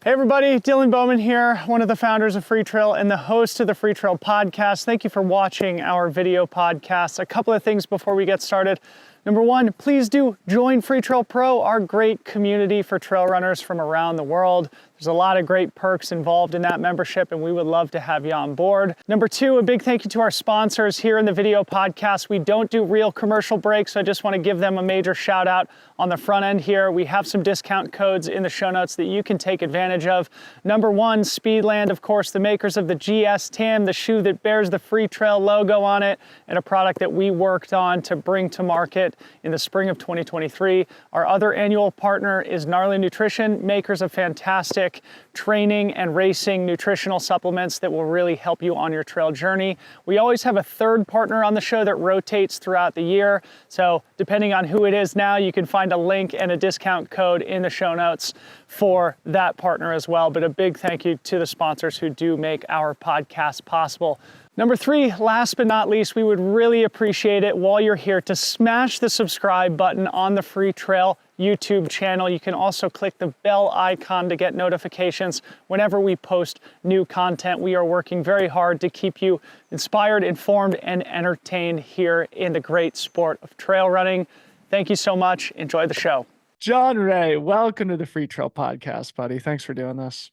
Hey everybody, Dylan Bowman here, one of the founders of Freetrail and the host of the Freetrail podcast. Thank you for watching our video podcast. A couple of things before we get started. Number one, please do join Freetrail Pro, our great community for trail runners from around the world. There's a lot of great perks involved in that membership, and we would love to have you on board. Number two, a big thank you to our sponsors here in the video podcast. We don't do real commercial breaks, so I just want to give them a major shout out on the front end here. We have some discount codes in the show notes that you can take advantage of. Number one, Speedland, of course, the makers of the GS Tam, the shoe that bears the Freetrail logo on it, and a product that we worked on to bring to market in the spring of 2023. Our other annual partner is Gnarly Nutrition, makers of fantastic training and racing nutritional supplements that will really help you on your trail journey. We always have a third partner on the show that rotates throughout the year. So depending on who it is now, you can find a link and a discount code in the show notes for that partner as well. But a big thank you to the sponsors who do make our podcast possible. Number three, last but not least, we would really appreciate it while you're here to smash the subscribe button on the Freetrail YouTube channel. You can also click the bell icon to get notifications whenever we post new content. We are working very hard to keep you inspired, informed, and entertained here in the great sport of trail running. Thank you so much. Enjoy the show. Jon Rea, welcome to the Freetrail podcast, buddy. Thanks for doing this.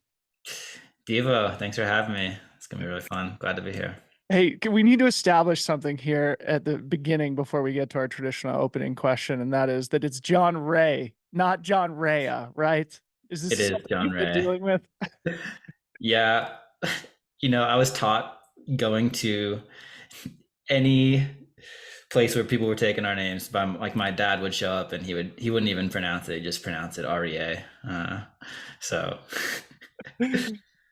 Devo, thanks for having me. It's gonna be really fun. Glad to be here. Hey, we need to establish something here at the beginning before we get to our traditional opening question, and that is that it's Jon Rea, not Jon Rea, right? Is this It is Jon Rea. Dealing with? Yeah, I was taught going to any place where people were taking our names, but like my dad would show up and he wouldn't even pronounce it; he'd just pronounce it REA. So.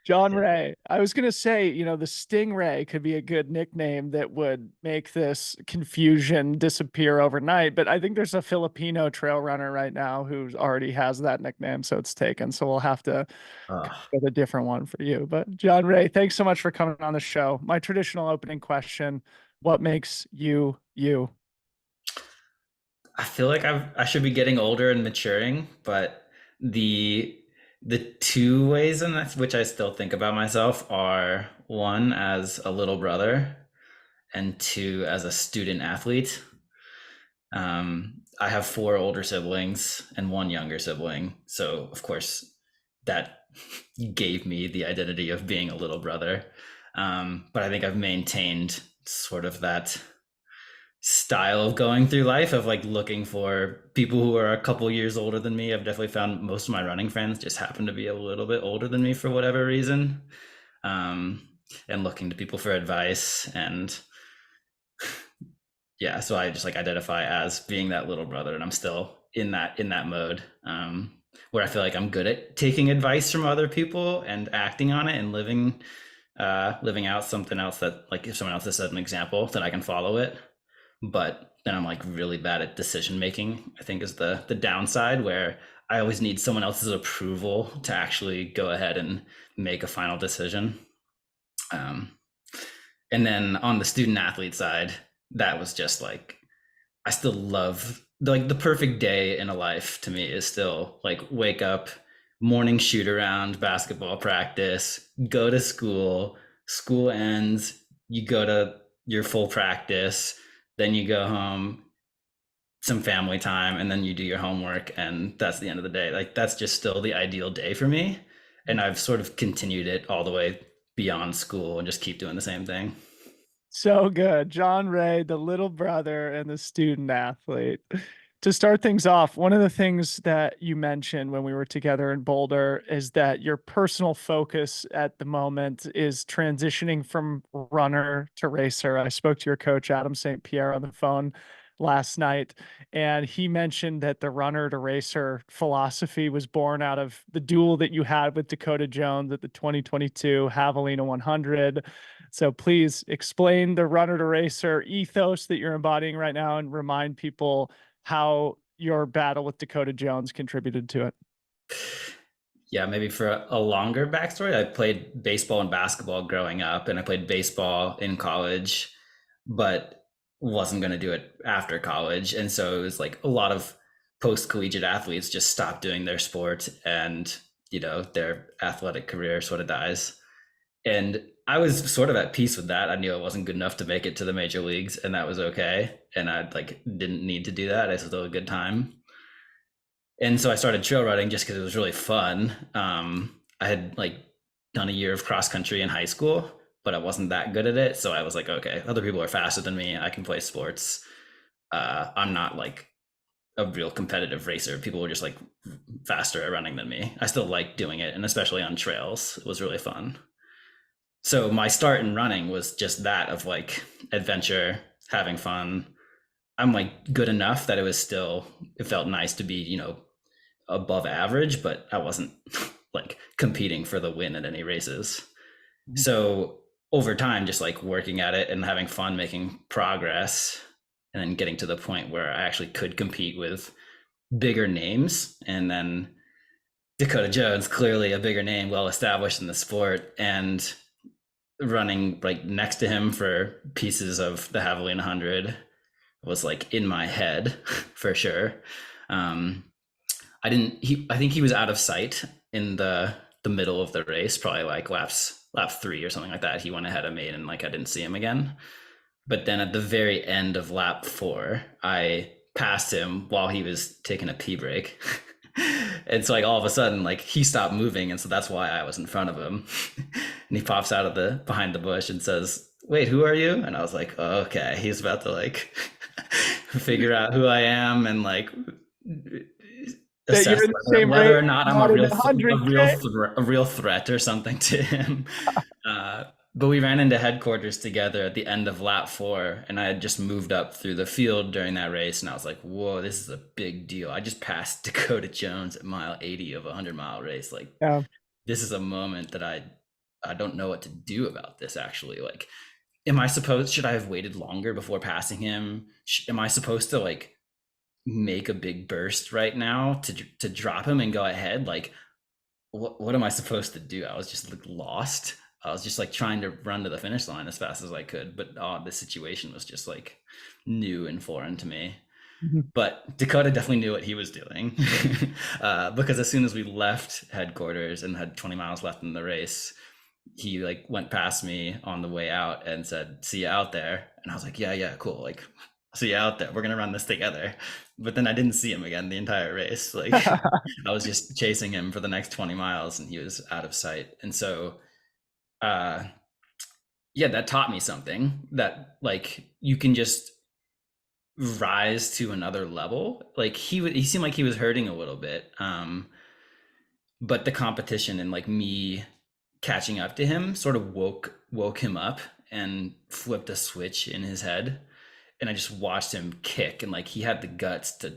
Jon Rea. I was going to say, the Stingray could be a good nickname that would make this confusion disappear overnight. But I think there's a Filipino trail runner right now who already has that nickname, so it's taken. So we'll have to get a different one for you. But Jon Rea, thanks so much for coming on the show. My traditional opening question, what makes you you? I feel like I should be getting older and maturing, but the two ways in which I still think about myself are one as a little brother and two as a student athlete. I have 4 older siblings and 1 younger sibling. So of course that gave me the identity of being a little brother. But I think I've maintained sort of that style of going through life of like looking for people who are a couple years older than me. I've definitely found most of my running friends just happen to be a little bit older than me for whatever reason, and looking to people for advice. And yeah, so I just like identify as being that little brother, and I'm still in that mode where I feel like I'm good at taking advice from other people and acting on it and living out something else that, like, if someone else has set an example, then I can follow it. But then I'm like really bad at decision making, I think, is the downside, where I always need someone else's approval to actually go ahead and make a final decision. And then on the student athlete side, that was just like, I still love the perfect day in a life to me is still like wake up, morning shoot around, basketball practice, go to school ends, you go to your full practice, then you go home, some family time, and then you do your homework, and that's the end of the day. Like, that's just still the ideal day for me. And I've sort of continued it all the way beyond school and just keep doing the same thing. So good. Jon Rea, the little brother and the student athlete. To start things off, one of the things that you mentioned when we were together in Boulder is that your personal focus at the moment is transitioning from runner to racer. I spoke to your coach, Adam St. Pierre, on the phone last night, and he mentioned that the runner to racer philosophy was born out of the duel that you had with Dakota Jones at the 2022 Javelina 100. So please explain the runner to racer ethos that you're embodying right now and remind people how your battle with Dakota Jones contributed to it. Yeah, maybe for a longer backstory, I played baseball and basketball growing up, and I played baseball in college, but wasn't going to do it after college. And so it was like a lot of post-collegiate athletes just stopped doing their sport and their athletic career sort of dies. And I was sort of at peace with that. I knew I wasn't good enough to make it to the major leagues, and that was okay. And I didn't need to do that. I still had a good time. And so I started trail running just because it was really fun. I had done a year of cross country in high school, but I wasn't that good at it. So I was like, okay, other people are faster than me. I can play sports. I'm not a real competitive racer. People were just faster at running than me. I still like doing it, and especially on trails, it was really fun. So my start in running was just that of adventure, having fun. I'm good enough that it felt nice to be, above average, but I wasn't competing for the win at any races. Mm-hmm. So over time, just working at it and having fun, making progress, and then getting to the point where I actually could compete with bigger names. And then Dakota Jones, clearly a bigger name, well established in the sport, and running next to him for pieces of the Javelina Jundred was in my head for sure. I think he was out of sight in the middle of the race, probably lap 3 or something like that. He went ahead of me, and I didn't see him again. But then at the very end of lap 4, I passed him while he was taking a pee break. And so all of a sudden he stopped moving, and so that's why I was in front of him. And he pops out of behind the bush and says, "Wait, who are you?" And I was like, oh, okay, he's about to figure out who I am and assess whether or not I'm a real threat or something to him. But we ran into headquarters together at the end of lap 4, and I had just moved up through the field during that race, and I was like, whoa, this is a big deal. I just passed Dakota Jones at mile 80 of a 100-mile race. This is a moment that I don't know what to do about this, actually. Should I have waited longer before passing him? Am I supposed to make a big burst right now to drop him and go ahead? What am I supposed to do? I was just lost. I was just trying to run to the finish line as fast as I could, but the situation was just new and foreign to me. Mm-hmm. But Dakota definitely knew what he was doing because as soon as we left headquarters and had 20 miles left in the race, he went past me on the way out and said, "See you out there." And I was like, yeah, cool. See you out there. We're gonna run this together. But then I didn't see him again the entire race. I was just chasing him for the next 20 miles, and he was out of sight. And so that taught me something, that you can just rise to another level. He seemed like he was hurting a little bit, but the competition and me catching up to him sort of woke him up and flipped a switch in his head. And I just watched him kick, and he had the guts to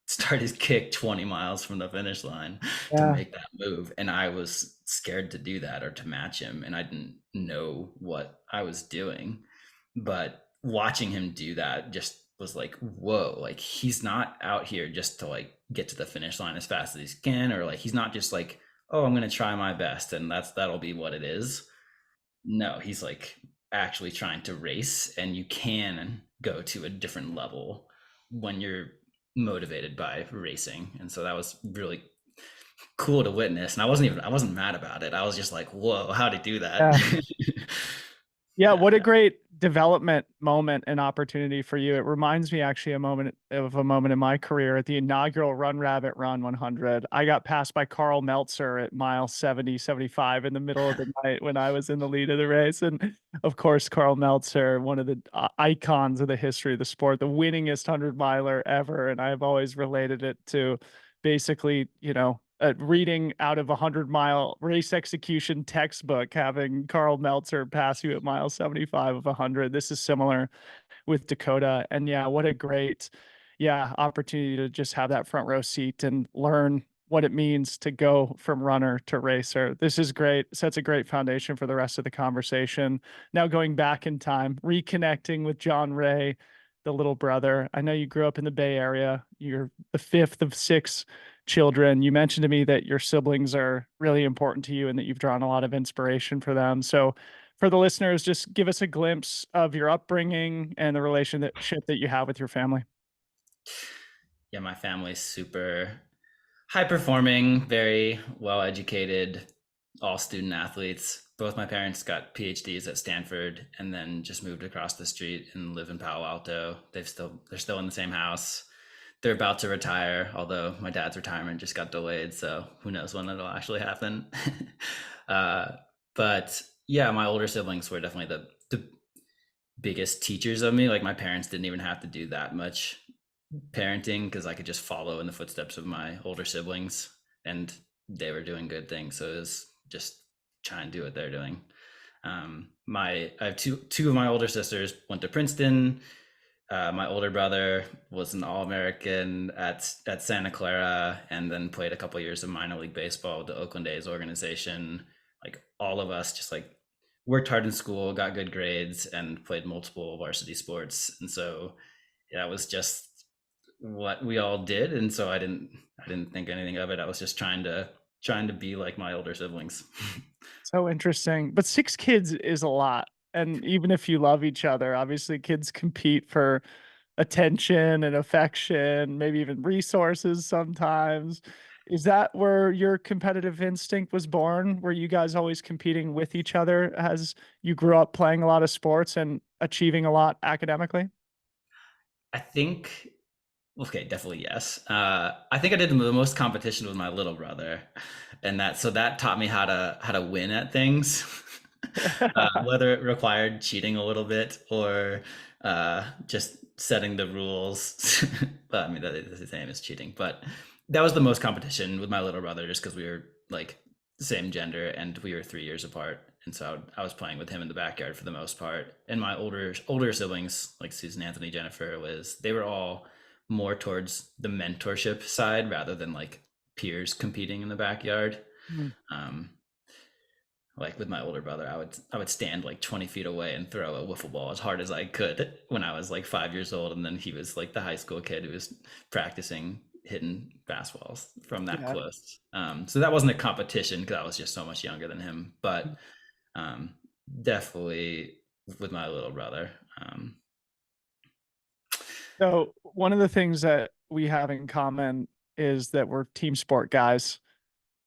start his kick 20 miles from the finish line to make that move. And I was scared to do that or to match him, and I didn't know what I was doing. But watching him do that just was whoa, he's not out here just to get to the finish line as fast as he can, or he's not just oh, I'm gonna try my best and that'll be what it is. No, he's actually trying to race, and you can go to a different level when you're motivated by racing. And so that was really cool to witness, and I wasn't mad about it. I was just whoa, how'd he do that? Yeah, what a great development moment and opportunity for you. It reminds me actually of a moment in my career at the inaugural Run Rabbit Run 100. I got passed by Carl Meltzer at mile 70, 75 in the middle of the night when I was in the lead of the race. And of course, Carl Meltzer, one of the icons of the history of the sport, the winningest 100-miler ever. And I've always related it to basically, reading out of a 100-mile race execution textbook, having Carl Meltzer pass you at mile 75 of 100. This is similar with Dakota. And yeah, what a great, opportunity to just have that front row seat and learn what it means to go from runner to racer. This is great. Sets a great foundation for the rest of the conversation. Now going back in time, reconnecting with Jon Rea, the little brother. I know you grew up in the Bay Area. You're the 5th of 6 children. You mentioned to me that your siblings are really important to you and that you've drawn a lot of inspiration for them. So for the listeners, just give us a glimpse of your upbringing and the relationship that you have with your family. Yeah, my family's super high performing, very well educated, all student athletes. Both my parents got PhDs at Stanford and then just moved across the street and live in Palo Alto. They're still in the same house. They're about to retire, although my dad's retirement just got delayed, so who knows when it'll actually happen. uh, but yeah, my older siblings were definitely the biggest teachers of me. Like my parents didn't even have to do that much parenting because I could just follow in the footsteps of my older siblings, and they were doing good things. So it was just try and do what they're doing. I have two of my older sisters went to Princeton. My older brother was an All-American at Santa Clara, and then played a couple years of minor league baseball with the Oakland A's organization. Like all of us, just like worked hard in school, got good grades, and played multiple varsity sports. And so that was just what we all did. And so I didn't think anything of it. I was just trying to be like my older siblings. So interesting. But 6 kids is a lot, and even if you love each other, obviously kids compete for attention and affection, maybe even resources sometimes. Is that where your competitive instinct was born? Were you guys always competing with each other as you grew up playing a lot of sports and achieving a lot academically? I think Okay, definitely yes. I think I did the most competition with my little brother, and that taught me how to win at things, whether it required cheating a little bit or just setting the rules. Well, I mean that is the same as cheating, but that was the most competition with my little brother, just because we were like the same gender and we were 3 years apart, and so I was playing with him in the backyard for the most part. And my older siblings, like Susan, Anthony, Jennifer, they were all more towards the mentorship side rather than like peers competing in the backyard. Mm. Um, like with my older brother, I would stand like 20 feet away and throw a wiffle ball as hard as I could when I was like 5 years old, and then he was like the high school kid who was practicing hitting fastballs from that Yeah. close. So that wasn't a competition because I was just so much younger than him, but um, definitely with my little brother. So one of the things that we have in common is that we're team sport guys.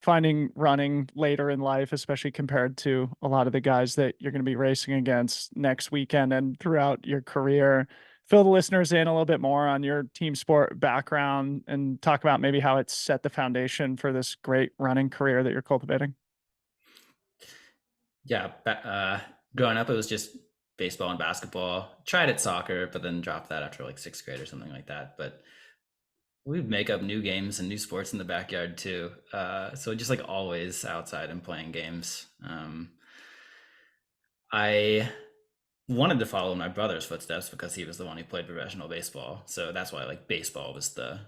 Finding running later in life, especially compared to a lot of the guys that you're going to be racing against next weekend and throughout your career. Fill the listeners in a little bit more on your team sport background and talk about maybe how it's set the foundation for this great running career that you're cultivating. Yeah, growing up, it was just baseball and basketball. Tried at soccer, but then dropped that after like sixth grade or something like that. But we'd make up new games and new sports in the backyard too. So just like always outside and playing games. I wanted to follow my brother's footsteps because he was the one who played professional baseball. So that's why like baseball was the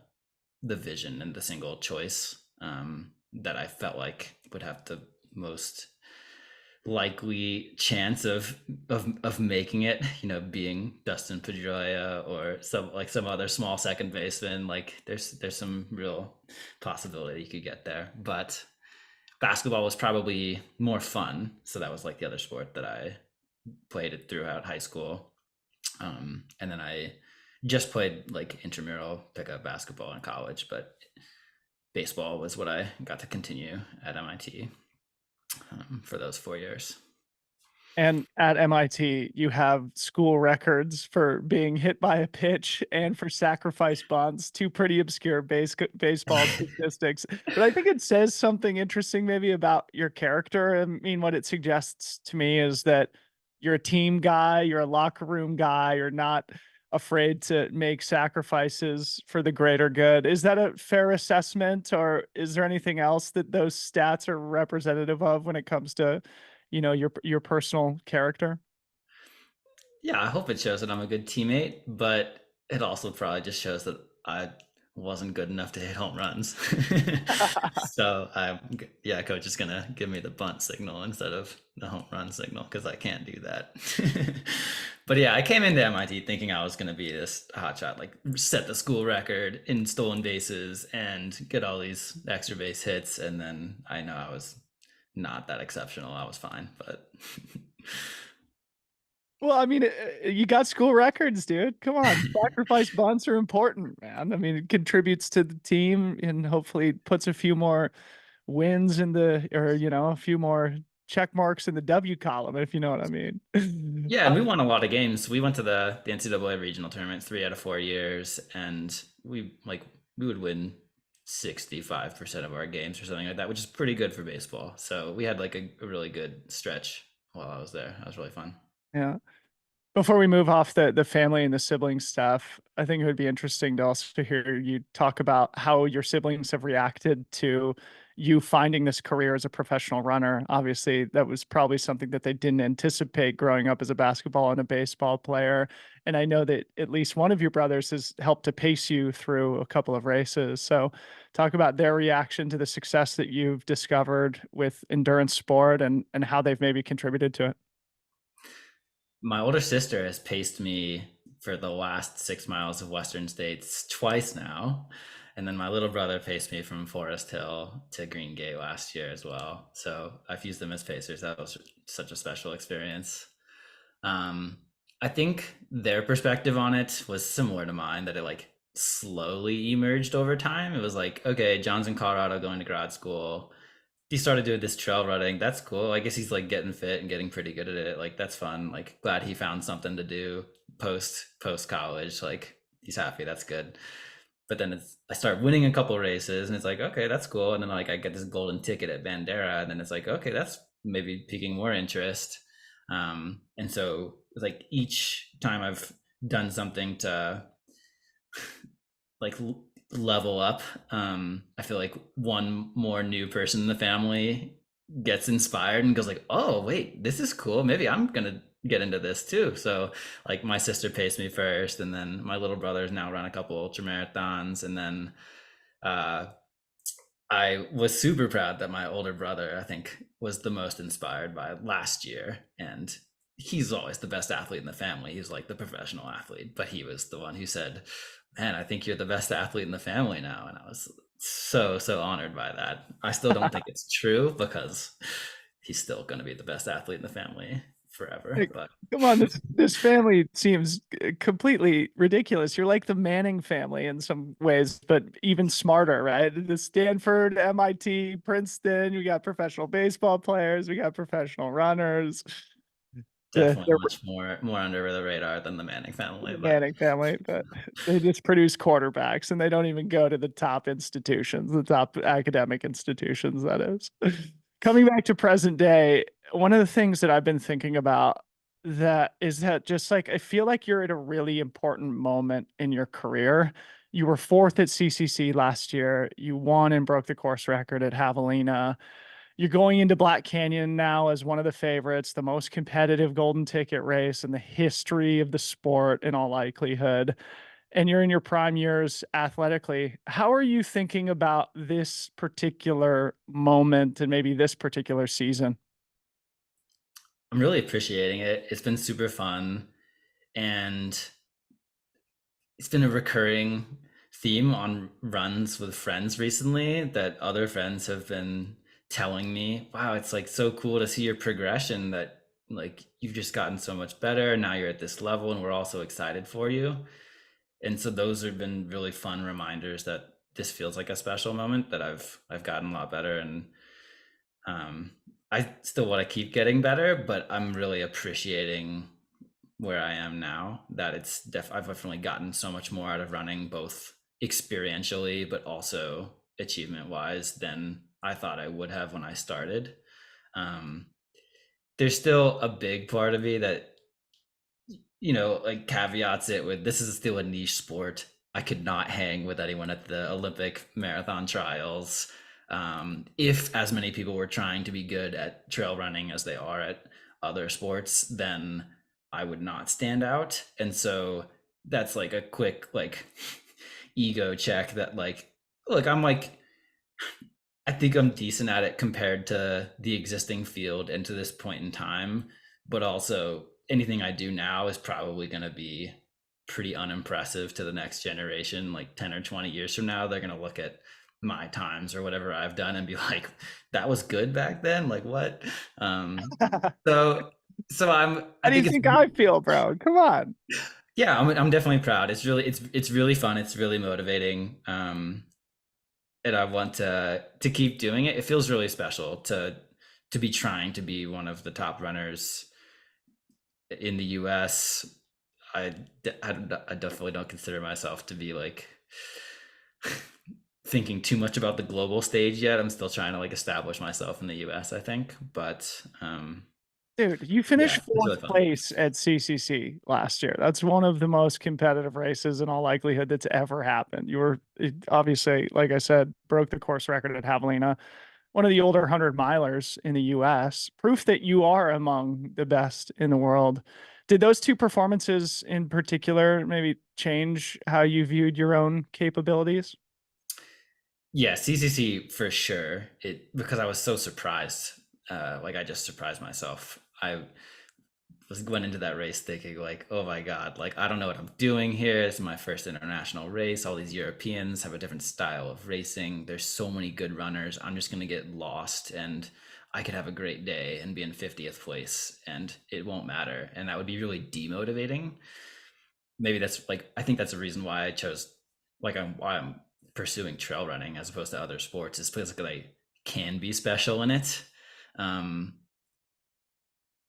vision and the single choice that I felt like would have the most likely chance of making it, being Dustin Pedroia or some other small second baseman. Like there's some real possibility you could get there. But basketball was probably more fun, so that was like the other sport that I played it throughout high school. And then I just played like intramural pickup basketball in college, but baseball was what I got to continue at MIT for those 4 years. And at MIT, you have school records for being hit by a pitch and for sacrifice bunts, two pretty obscure baseball statistics. But I think it says something interesting maybe about your character. I mean, what it suggests to me is that you're a team guy, you're a locker room guy, you're not afraid to make sacrifices for the greater good. Is that a fair assessment, or is there anything else that those stats are representative of when it comes to your personal character? Yeah, I hope it shows that I'm a good teammate, but it also probably just shows that I wasn't good enough to hit home runs. So yeah, coach is gonna give me the bunt signal instead of the home run signal because I can't do that. But yeah, I came into MIT thinking I was gonna be this hotshot, like set the school record in stolen bases and get all these extra base hits, and then I know I was not that exceptional. I was fine, but Well, I mean, you got school records, dude. Come on. Sacrifice bunts are important, man. I mean, it contributes to the team and hopefully puts a few more wins in the, or, a few more check marks in the W column, if you know what I mean. Yeah, and we won a lot of games. We went to the NCAA regional tournament 3 out of 4 years, and we would win 65% of our games or something like that, which is pretty good for baseball. So we had like a really good stretch while I was there. That was really fun. Yeah. Before we move off the family and the sibling stuff, I think it would be interesting to also hear you talk about how your siblings have reacted to you finding this career as a professional runner. Obviously, that was probably something that they didn't anticipate growing up as a basketball and a baseball player. And I know that at least one of your brothers has helped to pace you through a couple of races. So talk about their reaction to the success that you've discovered with endurance sport and how they've maybe contributed to it. My older sister has paced me for the last 6 miles of Western States twice now. And then my little brother paced me from Forest Hill to Green Gate last year as well. So I've used them as pacers. That was such a special experience. Um, I think their perspective on it was similar to mine, that it like slowly emerged over time. It was like, okay, John's in Colorado going to grad school. He started doing this trail running. That's cool. I guess he's like getting fit and getting pretty good at it. Like that's fun. Like glad he found something to do post college. Like he's happy. That's good. But then I start winning a couple races, and it's like, okay, that's cool. And then like I get this golden ticket at Bandera, and then it's like, okay, that's maybe piquing more interest. And so like each time I've done something to like level up, I feel like one more new person in the family gets inspired and goes like, oh wait, this is cool, maybe I'm gonna get into this too. So like my sister paced me first, and then my little brother's now run a couple ultra marathons, and then uh I was super proud that my older brother, I think, was the most inspired by last year. And he's always the best athlete in the family. He's like the professional athlete, but he was the one who said, man, I think you're the best athlete in the family now. And I was so honored by that. I still don't think it's true, because he's still going to be the best athlete in the family forever. Like, But come on, this family seems completely ridiculous. You're like the Manning family in some ways, but even smarter, right? The Stanford, MIT, Princeton, we got professional baseball players, we got professional runners. definitely The much more under the radar than the Manning family. But Manning family, but they just produce quarterbacks and they don't even go to the top institutions, the top academic institutions, that is. Coming back to present day, one of the things that I've been thinking about that is that just like I feel like you're at a really important moment in your career. You were fourth at CCC last year. You won and broke the course record at Javelina. You're going into Black Canyon now as one of the favorites, the most competitive golden ticket race in the history of the sport in all likelihood. And you're in your prime years athletically. How are you thinking about this particular moment and maybe this particular season? I'm really appreciating it. It's been super fun. And it's been a recurring theme on runs with friends recently, that other friends have been telling me, wow, it's like so cool to see your progression, that like you've just gotten so much better. Now you're at this level, and we're all so excited for you. And so those have been really fun reminders that this feels like a special moment, that I've gotten a lot better. And um, I still want to keep getting better, but I'm really appreciating where I am now, that I've definitely gotten so much more out of running, both experientially but also achievement wise, than I thought I would have when I started. Um, there's still a big part of me that, like caveats it with, this is still a niche sport. I could not hang with anyone at the Olympic marathon trials. If as many people were trying to be good at trail running as they are at other sports, then I would not stand out. And so that's like a quick like ego check, that like, look, I think I'm decent at it compared to the existing field and to this point in time, but also anything I do now is probably going to be pretty unimpressive to the next generation. Like 10 or 20 years from now, they're going to look at my times or whatever I've done and be like, that was good back then. Like what? So So How I do you think it's, think I feel, bro? Come on. yeah, I'm definitely proud. It's really fun. It's really motivating. And I want to keep doing it. It feels really special to be trying to be one of the top runners in the US. I, I definitely don't consider myself to be like thinking too much about the global stage yet. I'm still trying to like establish myself in the US, I think. But Dude, you finished yeah, it's fourth really fun. place at CCC last year. That's one of the most competitive races in all likelihood that's ever happened. You were obviously, like I said, broke the course record at Javelina, one of the older 100 milers in the US, proof that you are among the best in the world. Did those two performances in particular maybe change how you viewed your own capabilities? Yeah, CCC for sure. It because I was so surprised. Like I just surprised myself. I was went into that race thinking like, oh my god, like I don't know what I'm doing here. It's my first international race. All these Europeans have a different style of racing. There's so many good runners. I'm just gonna get lost, and I could have a great day and be in 50th place, and it won't matter. And that would be really demotivating. Maybe that's like I think that's the reason why I chose like why I'm pursuing trail running as opposed to other sports. Is because like I can be special in it. Um,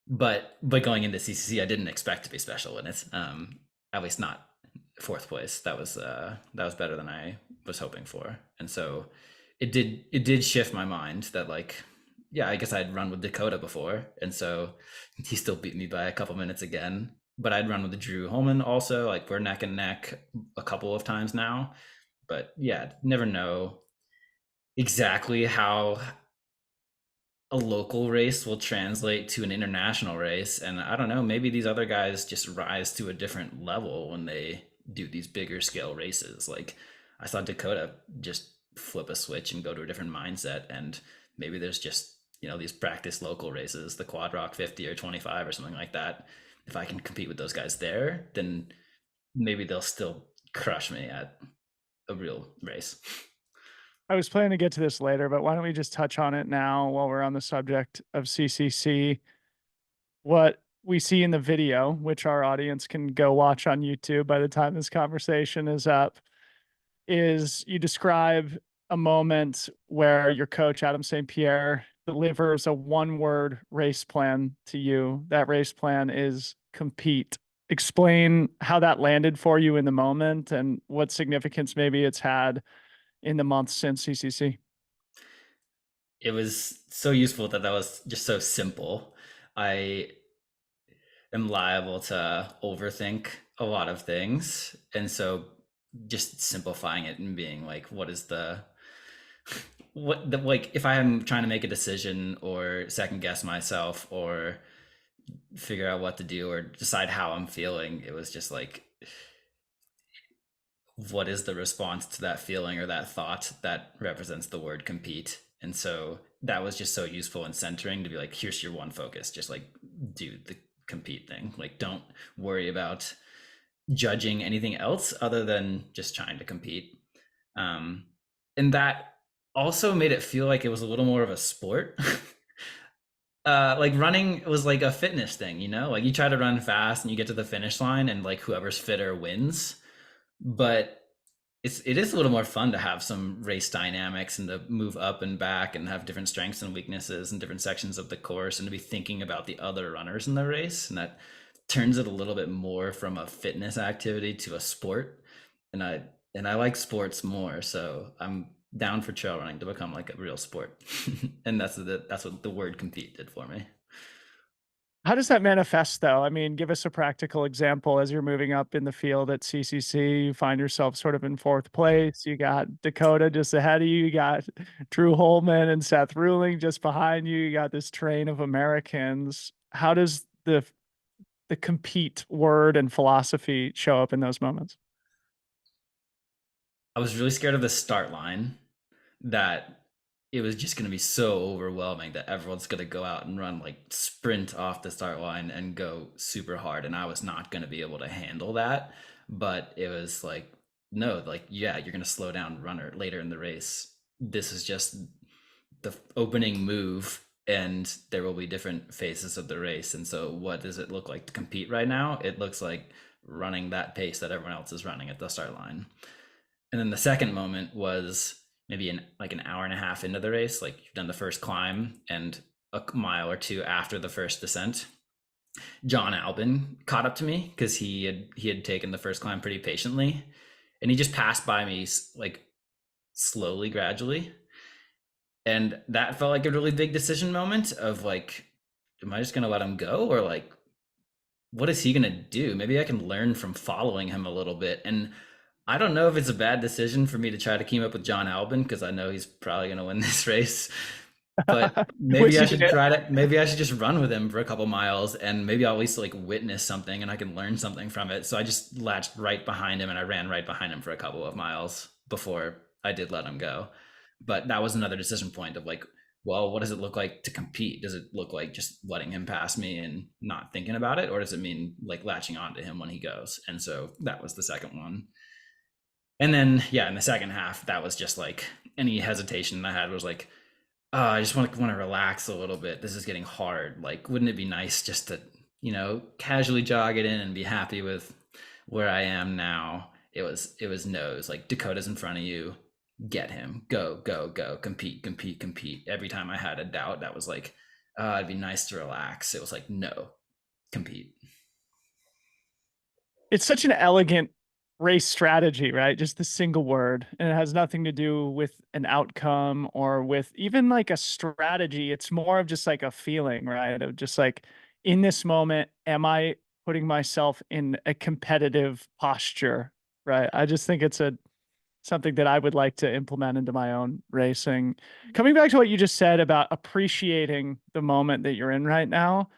but going into CCC, I didn't expect to be special in it. At least not fourth place. That was better than I was hoping for, and so it did shift my mind that like yeah, I guess I'd run with Dakota before, and so he still beat me by a couple minutes again. But I'd run with Drew Holman also. Like we're neck and neck a couple of times now. But yeah, never know exactly how a local race will translate to an international race. And I don't know, maybe these other guys just rise to a different level when they do these bigger scale races. Like I saw Dakota just flip a switch and go to a different mindset. And maybe there's just, these practice local races, the Quad Rock 50 or 25 or something like that. If I can compete with those guys there, then maybe they'll still crush me at a real race. I was planning to get to this later, but why don't we just touch on it now while we're on the subject of CCC? What we see in the video, which our audience can go watch on YouTube by the time this conversation is up, is you describe a moment where your coach, Adam St. Pierre, delivers a one-word race plan to you. That race plan is compete. Explain how that landed for you in the moment and what significance maybe it's had in the months since CCC. It was so useful that was just so simple. I am liable to overthink a lot of things. And so just simplifying it and being like, what is like, if I'm trying to make a decision or second guess myself or figure out what to do or decide how I'm feeling, it was just like, what is the response to that feeling or that thought that represents the word compete? And so that was just so useful and centering to be like, here's your one focus, just like do the compete thing. Like, don't worry about judging anything else other than just trying to compete. And that also made it feel like it was a little more of a sport. Like running was like a fitness thing, like you try to run fast and you get to the finish line and like whoever's fitter wins. But it is a little more fun to have some race dynamics and to move up and back and have different strengths and weaknesses in different sections of the course and to be thinking about the other runners in the race. And that turns it a little bit more from a fitness activity to a sport. And I like sports more, so I'm down for trail running to become like a real sport. And that's what the word compete did for me. How does that manifest though? I mean, give us a practical example as you're moving up in the field at CCC. You find yourself sort of in fourth place. You got Dakota just ahead of you. You got Drew Holman and Seth Ruling just behind you. You got this train of Americans. How does the compete word and philosophy show up in those moments? I was really scared of the start line, that it was just going to be so overwhelming that everyone's going to go out and run like sprint off the start line and go super hard, and I was not going to be able to handle that. But it was like, no, like yeah, you're going to slow down runner later in the race. This is just the opening move, and there will be different phases of the race. And so what does it look like to compete right now? It looks like running that pace that everyone else is running at the start line. And then the second moment was maybe an hour and a half into the race, like you've done the first climb and a mile or two after the first descent. John Albin caught up to me because he had taken the first climb pretty patiently, and he just passed by me like slowly, gradually. And that felt like a really big decision moment of like, am I just going to let him go, or like, what is he going to do? Maybe I can learn from following him a little bit. And I don't know if it's a bad decision for me to try to keep up with John Albin, because I know he's probably going to win this race. But maybe I should maybe I should just run with him for a couple miles, and maybe I'll at least like witness something and I can learn something from it. So I just latched right behind him and I ran right behind him for a couple of miles before I did let him go. But that was another decision point of like, well, what does it look like to compete? Does it look like just letting him pass me and not thinking about it? Or does it mean like latching onto him when he goes? And so that was the second one. And then, yeah, in the second half, that was just like any hesitation I had was like, oh, I just want to relax a little bit. This is getting hard. Like, wouldn't it be nice just to, casually jog it in and be happy with where I am now? It was no's. Like, Dakota's in front of you. Get him. Go, go, go. Compete, compete, compete. Every time I had a doubt, that was like, it'd be nice to relax. It was like, no, compete. It's such an elegant race strategy, right? Just the single word. And it has nothing to do with an outcome or with even like a strategy. It's more of just like a feeling, right? Of just like, in this moment, am I putting myself in a competitive posture, right? I just think it's something that I would like to implement into my own racing. Coming back to what you just said about appreciating the moment that you're in right now,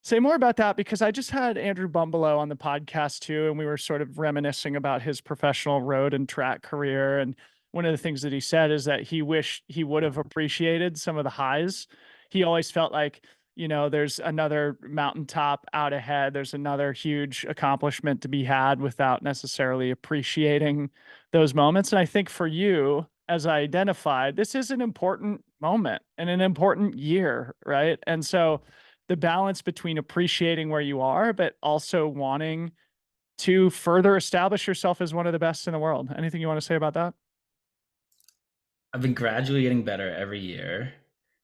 say more about that, because I just had Andrew Bumbelow on the podcast too, and we were sort of reminiscing about his professional road and track career. And one of the things that he said is that he wished he would have appreciated some of the highs. He always felt like, there's another mountaintop out ahead. There's another huge accomplishment to be had without necessarily appreciating those moments. And I think for you, as I identified, this is an important moment and an important year, right? And so the balance between appreciating where you are, but also wanting to further establish yourself as one of the best in the world. Anything you want to say about that? I've been gradually getting better every year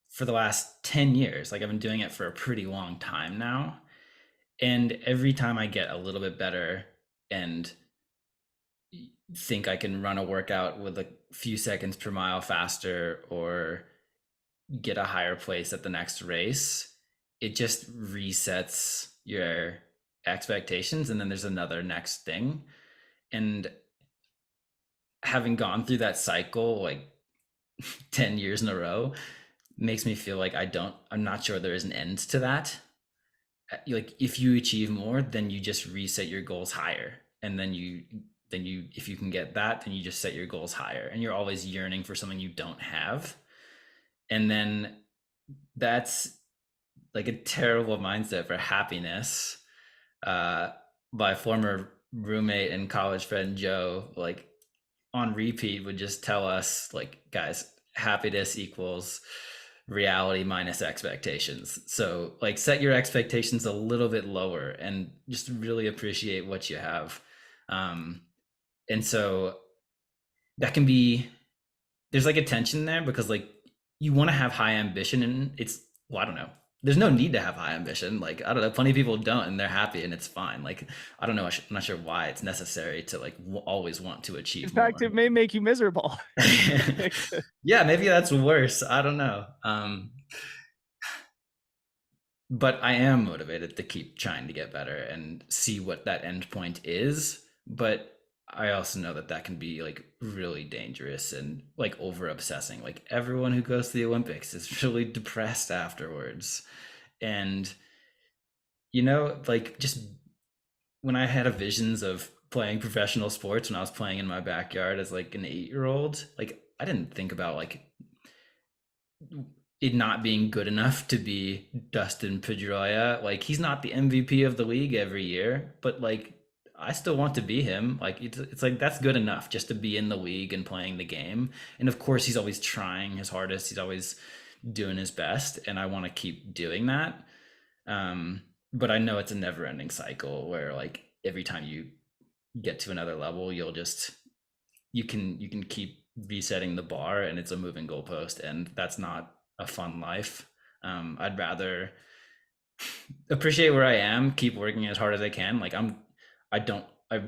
for the last 10 years. Like, I've been doing it for a pretty long time now. And every time I get a little bit better and think I can run a workout with a few seconds per mile faster or get a higher place at the next race, it just resets your expectations. And then there's another next thing. And having gone through that cycle like 10 years in a row makes me feel like I'm not sure there is an end to that. Like, if you achieve more, then you just reset your goals higher. And then if you can get that, then you just set your goals higher, and you're always yearning for something you don't have. And then that's like a terrible mindset for happiness. My former roommate and college friend Joe, like on repeat, would just tell us like, guys, happiness equals reality minus expectations. So like, set your expectations a little bit lower and just really appreciate what you have. And so that can be, there's like a tension there, because like, you want to have high ambition, and I don't know. There's no need to have high ambition. Like, I don't know, plenty of people don't, and they're happy, and it's fine. Like, I don't know. I'm not sure why it's necessary to like always want to achieve. In fact, it may make you miserable. Yeah, maybe that's worse. I don't know. But I am motivated to keep trying to get better and see what that end point is. But I also know that can be like really dangerous and like over obsessing. Like, everyone who goes to the Olympics is really depressed afterwards. And, like, just when I had visions of playing professional sports when I was playing in my backyard as like an 8-year-old, like, I didn't think about like it not being good enough to be Dustin Pedroia. Like, he's not the MVP of the league every year, but like, I still want to be him. Like, it's like, that's good enough just to be in the league and playing the game. And of course, he's always trying his hardest. He's always doing his best, and I want to keep doing that. But I know it's a never ending cycle where like every time you get to another level, you can keep resetting the bar, and it's a moving goalpost, and that's not a fun life. I'd rather appreciate where I am, keep working as hard as I can. Like I don't, I,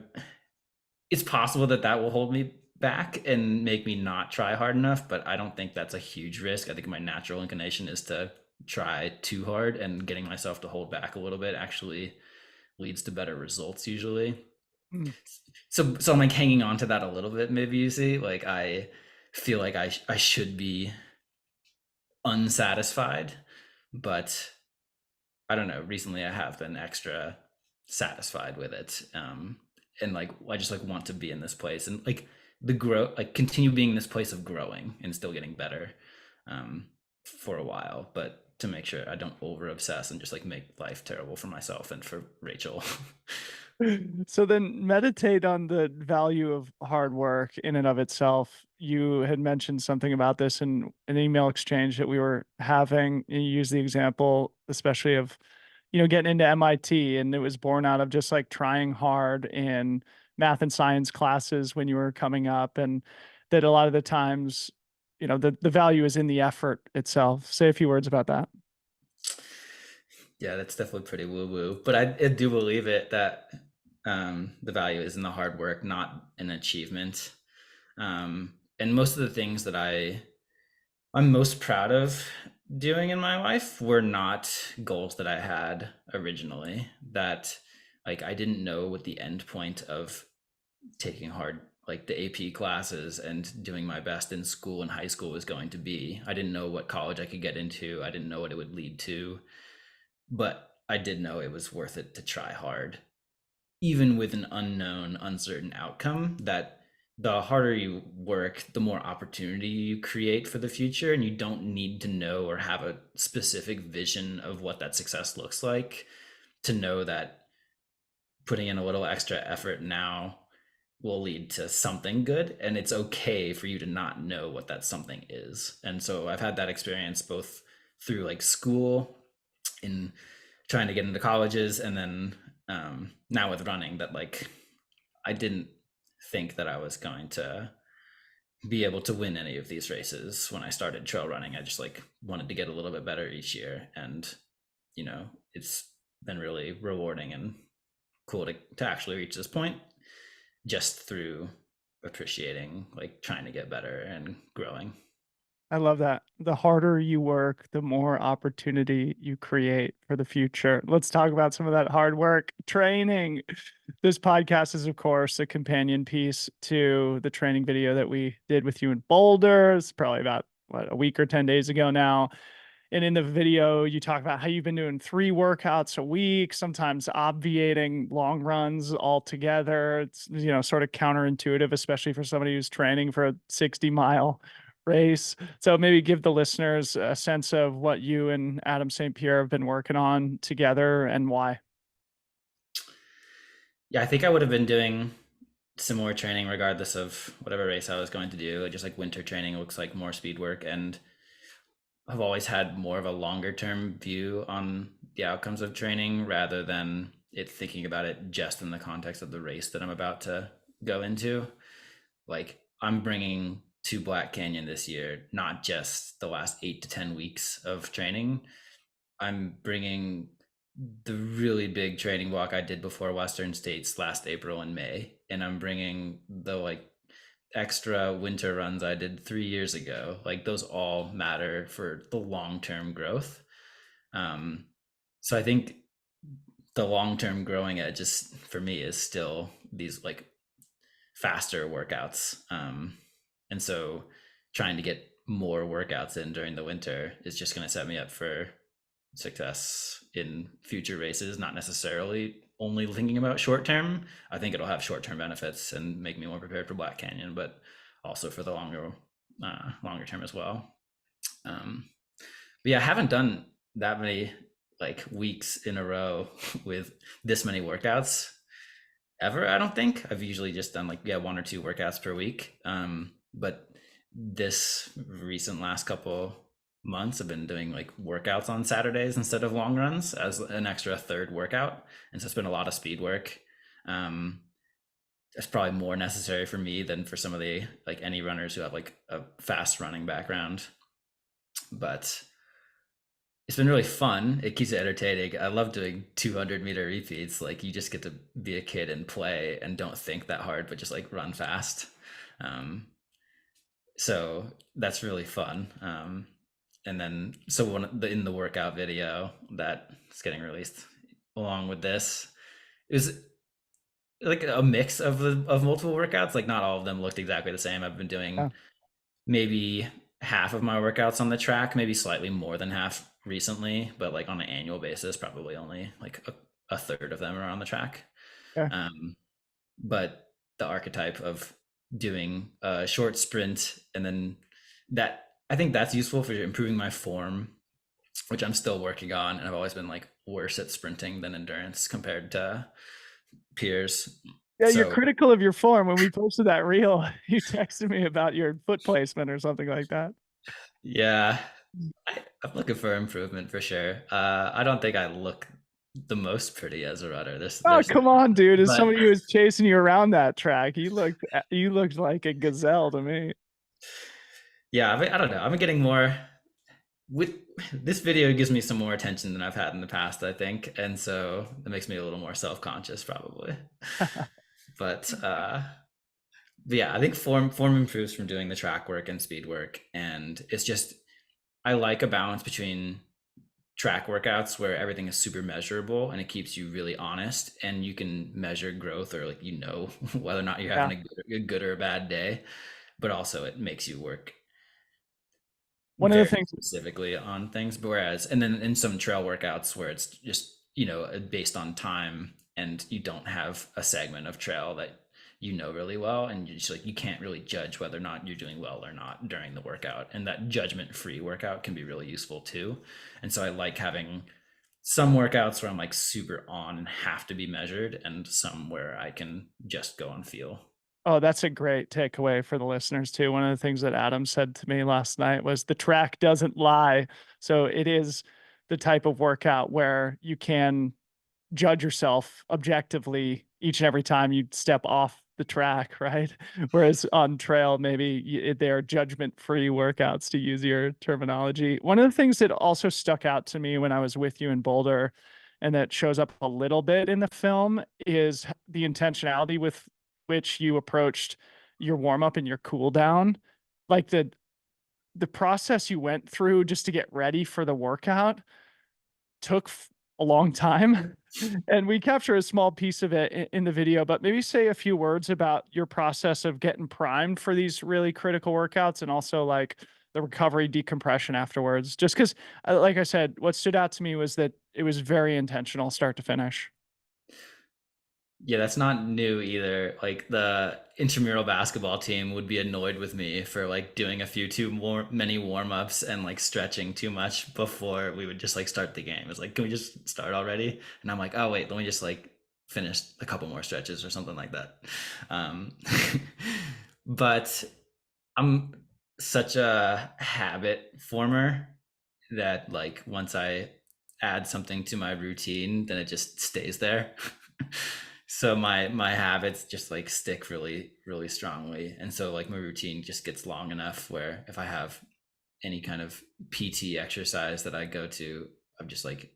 it's possible that that will hold me back and make me not try hard enough, but I don't think that's a huge risk. I think my natural inclination is to try too hard, and getting myself to hold back a little bit actually leads to better results usually. Mm. So I'm like hanging on to that a little bit, maybe. You see, like I feel like I should be unsatisfied, but I don't know. Recently, I have been extra satisfied with it, and like I just like want to be in this place, and like the grow, like continue being in this place of growing and still getting better, for a while, but to make sure I don't over obsess and just like make life terrible for myself and for Rachel. So then meditate on the value of hard work in and of itself. You had mentioned something about this in an email exchange that we were having. You used the example, especially of, getting into MIT, and it was born out of just like trying hard in math and science classes when you were coming up, and that a lot of the times, the value is in the effort itself. Say a few words about that. Yeah, that's definitely pretty woo woo, but I do believe it that the value is in the hard work, not an achievement. And most of the things that I'm most proud of doing in my life were not goals that I had originally. That like I didn't know what the end point of taking hard like the AP classes and doing my best in school and high school was going to be. I didn't know what college I could get into. I didn't know what it would lead to, but I did know it was worth it to try hard, even with an unknown, uncertain outcome. That the harder you work, the more opportunity you create for the future. And you don't need to know or have a specific vision of what that success looks like to know that putting in a little extra effort now will lead to something good. And it's okay for you to not know what that something is. And so I've had that experience both through like school, in trying to get into colleges, and then now with running, that like I didn't think that I was going to be able to win any of these races when I started trail running. I just like wanted to get a little bit better each year, and it's been really rewarding and cool to actually reach this point just through appreciating like trying to get better and growing. I love that. The harder you work, the more opportunity you create for the future. Let's talk about some of that hard work. Training. This podcast is, of course, a companion piece to the training video that we did with you in Boulder. It's probably about, a week or 10 days ago now. And in the video, you talk about how you've been doing 3 workouts a week, sometimes obviating long runs altogether. It's, sort of counterintuitive, especially for somebody who's training for a 60-mile race. So maybe give the listeners a sense of what you and Adam St. Pierre have been working on together and why. Yeah, I think I would have been doing similar training regardless of whatever race I was going to do. Just like winter training looks like more speed work, and I've always had more of a longer term view on the outcomes of training rather than it thinking about it just in the context of the race that I'm about to go into. Like I'm bringing to Black Canyon this year, not just the last 8 to 10 weeks of training. I'm bringing the really big training walk I did before Western States last April and May, and I'm bringing the like extra winter runs I did 3 years ago. Like those all matter for the long-term growth. So I think the long-term growing edge just for me is still these like faster workouts. And so trying to get more workouts in during the winter is just going to set me up for success in future races, not necessarily only thinking about short term. I think it'll have short term benefits and make me more prepared for Black Canyon, but also for the longer term as well. But yeah, I haven't done that many like weeks in a row with this many workouts ever. I don't think I've usually just done like 1 or 2 workouts per week. But this recent last couple months, I've been doing like workouts on Saturdays instead of long runs as an extra third workout. And so it's been a lot of speed work. Um, it's probably more necessary for me than for some of the like any runners who have like a fast running background. But it's been really fun. It keeps it entertaining. I love doing 200-meter repeats. Like you just get to be a kid and play and don't think that hard, but just like run fast. Um, so that's really fun. And then so in the workout video that's getting released along with this, it was like a mix of multiple workouts. Like not all of them looked exactly the same. I've been doing Yeah. maybe half of my workouts on the track, maybe slightly more than half recently, but like on an annual basis, probably only like a third of them are on the track. Yeah. Um, but the archetype of doing a short sprint and then that I think that's useful for improving my form, which I'm still working on, and I've always been like worse at sprinting than endurance compared to peers. Yeah, you're So critical of your form. When we posted that reel, you texted me about your foot placement or something like that. yeah, I'm looking for improvement for sure. I don't think I look the most pretty as a runner. Oh, There's come on, dude. As but somebody who was chasing you around that track, you looked like a gazelle to me. yeah, I don't know. I'm getting more with this video gives me some more attention than I've had in the past, I think, and so it makes me a little more self-conscious probably. But yeah, I think form improves from doing the track work and speed work, and it's just I like a balance between track workouts where everything is super measurable and it keeps you really honest and you can measure growth or like whether or not you're Yeah. having a good or a bad day, but also it makes you work One of the very things specifically on things. But whereas, and then in some trail workouts where it's just, based on time and you don't have a segment of trail that really well, and you just like, you can't really judge whether or not you're doing well or not during the workout. And that judgment free workout can be really useful too. And so I like having some workouts where I'm like super on and have to be measured, and some where I can just go and feel. Oh, that's a great takeaway for the listeners too. One of the things that Adam said to me last night was the track doesn't lie. So it is the type of workout where you can judge yourself objectively each and every time you step off the track, right? Whereas on trail, maybe they're judgment-free workouts, to use your terminology. One of the things that also stuck out to me when I was with you in Boulder, and that shows up a little bit in the film, is the intentionality with which you approached your warm-up and your cool down. Like the process you went through just to get ready for the workout took a long time. And we capture a small piece of it in the video, but maybe say a few words about your process of getting primed for these really critical workouts, and also like the recovery decompression afterwards. Just because, like I said, what stood out to me was that it was very intentional start to finish. Yeah, that's not new either. Like the intramural basketball team would be annoyed with me for like doing a few too more many warm-ups and like stretching too much before we would just like start the game. It's like, can we just start already? And I'm like, oh wait, let me just like finish a couple more stretches or something like that. Um, but I'm such a habit former that like once I add something to my routine, then it just stays there. So my habits just like stick really really strongly, and so like my routine just gets long enough where if I have any kind of PT exercise that I go to, I'm just like,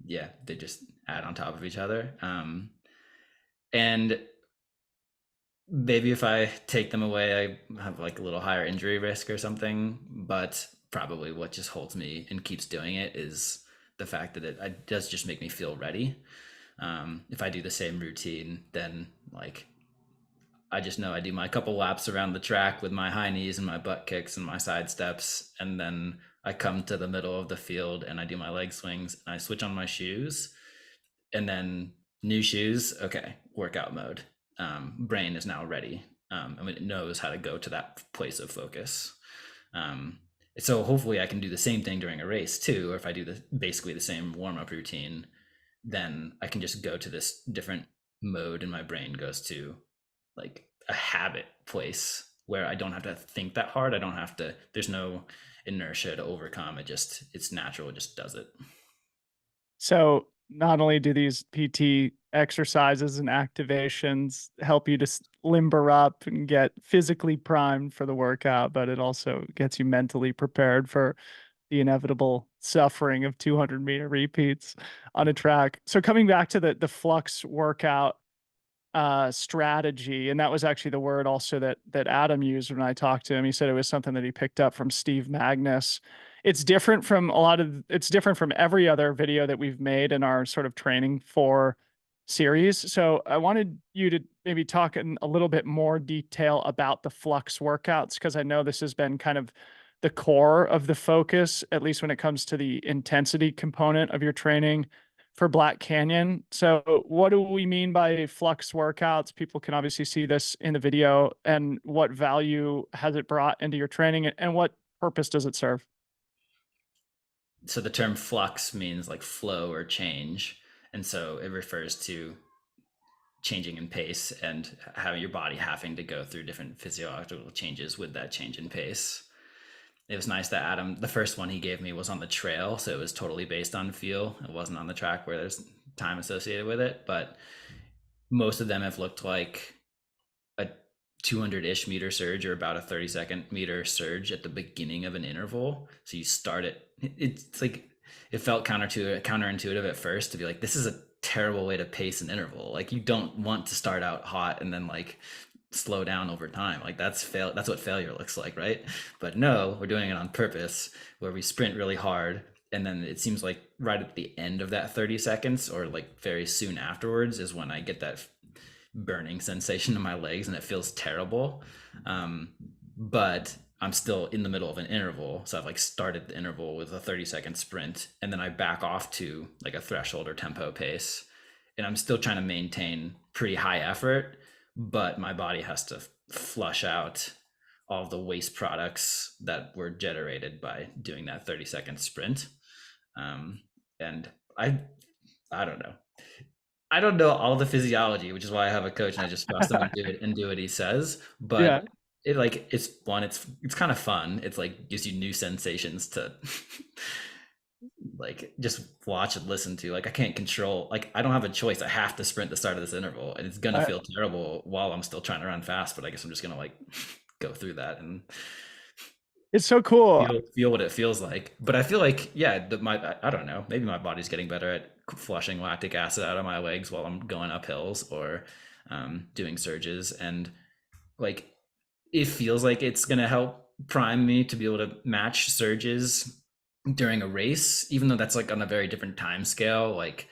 yeah, they just add on top of each other. And maybe if I take them away, I have like a little higher injury risk or something. But probably what just holds me and keeps doing it is the fact that it does just make me feel ready. If I do the same routine, then like I just know I do my couple laps around the track with my high knees and my butt kicks and my side steps, and then I come to the middle of the field and I do my leg swings and I switch on my shoes, and then new shoes, okay, workout mode. Brain is now ready. I mean, it knows how to go to that place of focus. Um, so hopefully I can do the same thing during a race too, or if I do basically the same warm-up routine, then I can just go to this different mode and my brain goes to like a habit place where I don't have to think that hard. I don't have to, there's no inertia to overcome. It's natural. It just does it. So not only do these PT exercises and activations help you to limber up and get physically primed for the workout, but it also gets you mentally prepared for the inevitable suffering of 200-meter repeats on a track. So coming back to the Flux workout strategy, and that was actually the word also that Adam used when I talked to him. He said it was something that he picked up from Steve Magnus. It's different from every other video that we've made in our sort of training for series. So I wanted you to maybe talk in a little bit more detail about the Flux workouts, because I know this has been kind of the core of the focus, at least when it comes to the intensity component of your training for Black Canyon. So what do we mean by Flux workouts? People can obviously see this in the video, and what value has it brought into your training, and what purpose does it serve? So the term flux means like flow or change. And so it refers to changing in pace and having your body having to go through different physiological changes with that change in pace. It was nice that Adam, the first one he gave me was on the trail. So it was totally based on feel. It wasn't on the track where there's time associated with it. But most of them have looked like a 200-ish meter surge or about a 30-second meter surge at the beginning of an interval. So you start it. It's like it felt counterintuitive at first to be like, this is a terrible way to pace an interval. Like you don't want to start out hot and then like slow down over time. Like that's what failure looks like, right? But no, we're doing it on purpose where we sprint really hard, and then it seems like right at the end of that 30 seconds or like very soon afterwards is when I get that burning sensation in my legs and it feels terrible. But I'm still in the middle of an interval. So I've like started the interval with a 30-second sprint, and then I back off to like a threshold or tempo pace. And I'm still trying to maintain pretty high effort, but my body has to flush out all the waste products that were generated by doing that 30-second sprint. And I don't know. I don't know all the physiology, which is why I have a coach and I just trust him and do what he says. Yeah. But it's kind of fun. It's like gives you new sensations to like just watch and listen to. Like I can't control, like I don't have a choice. I have to sprint the start of this interval, and it's gonna I, feel terrible while I'm still trying to run fast, but I guess I'm just gonna like go through that and it's so cool. feel what it feels like. But I feel like, yeah, I don't know, maybe my body's getting better at flushing lactic acid out of my legs while I'm going up hills or doing surges, and like it feels like it's gonna help prime me to be able to match surges during a race, even though that's like on a very different time scale. Like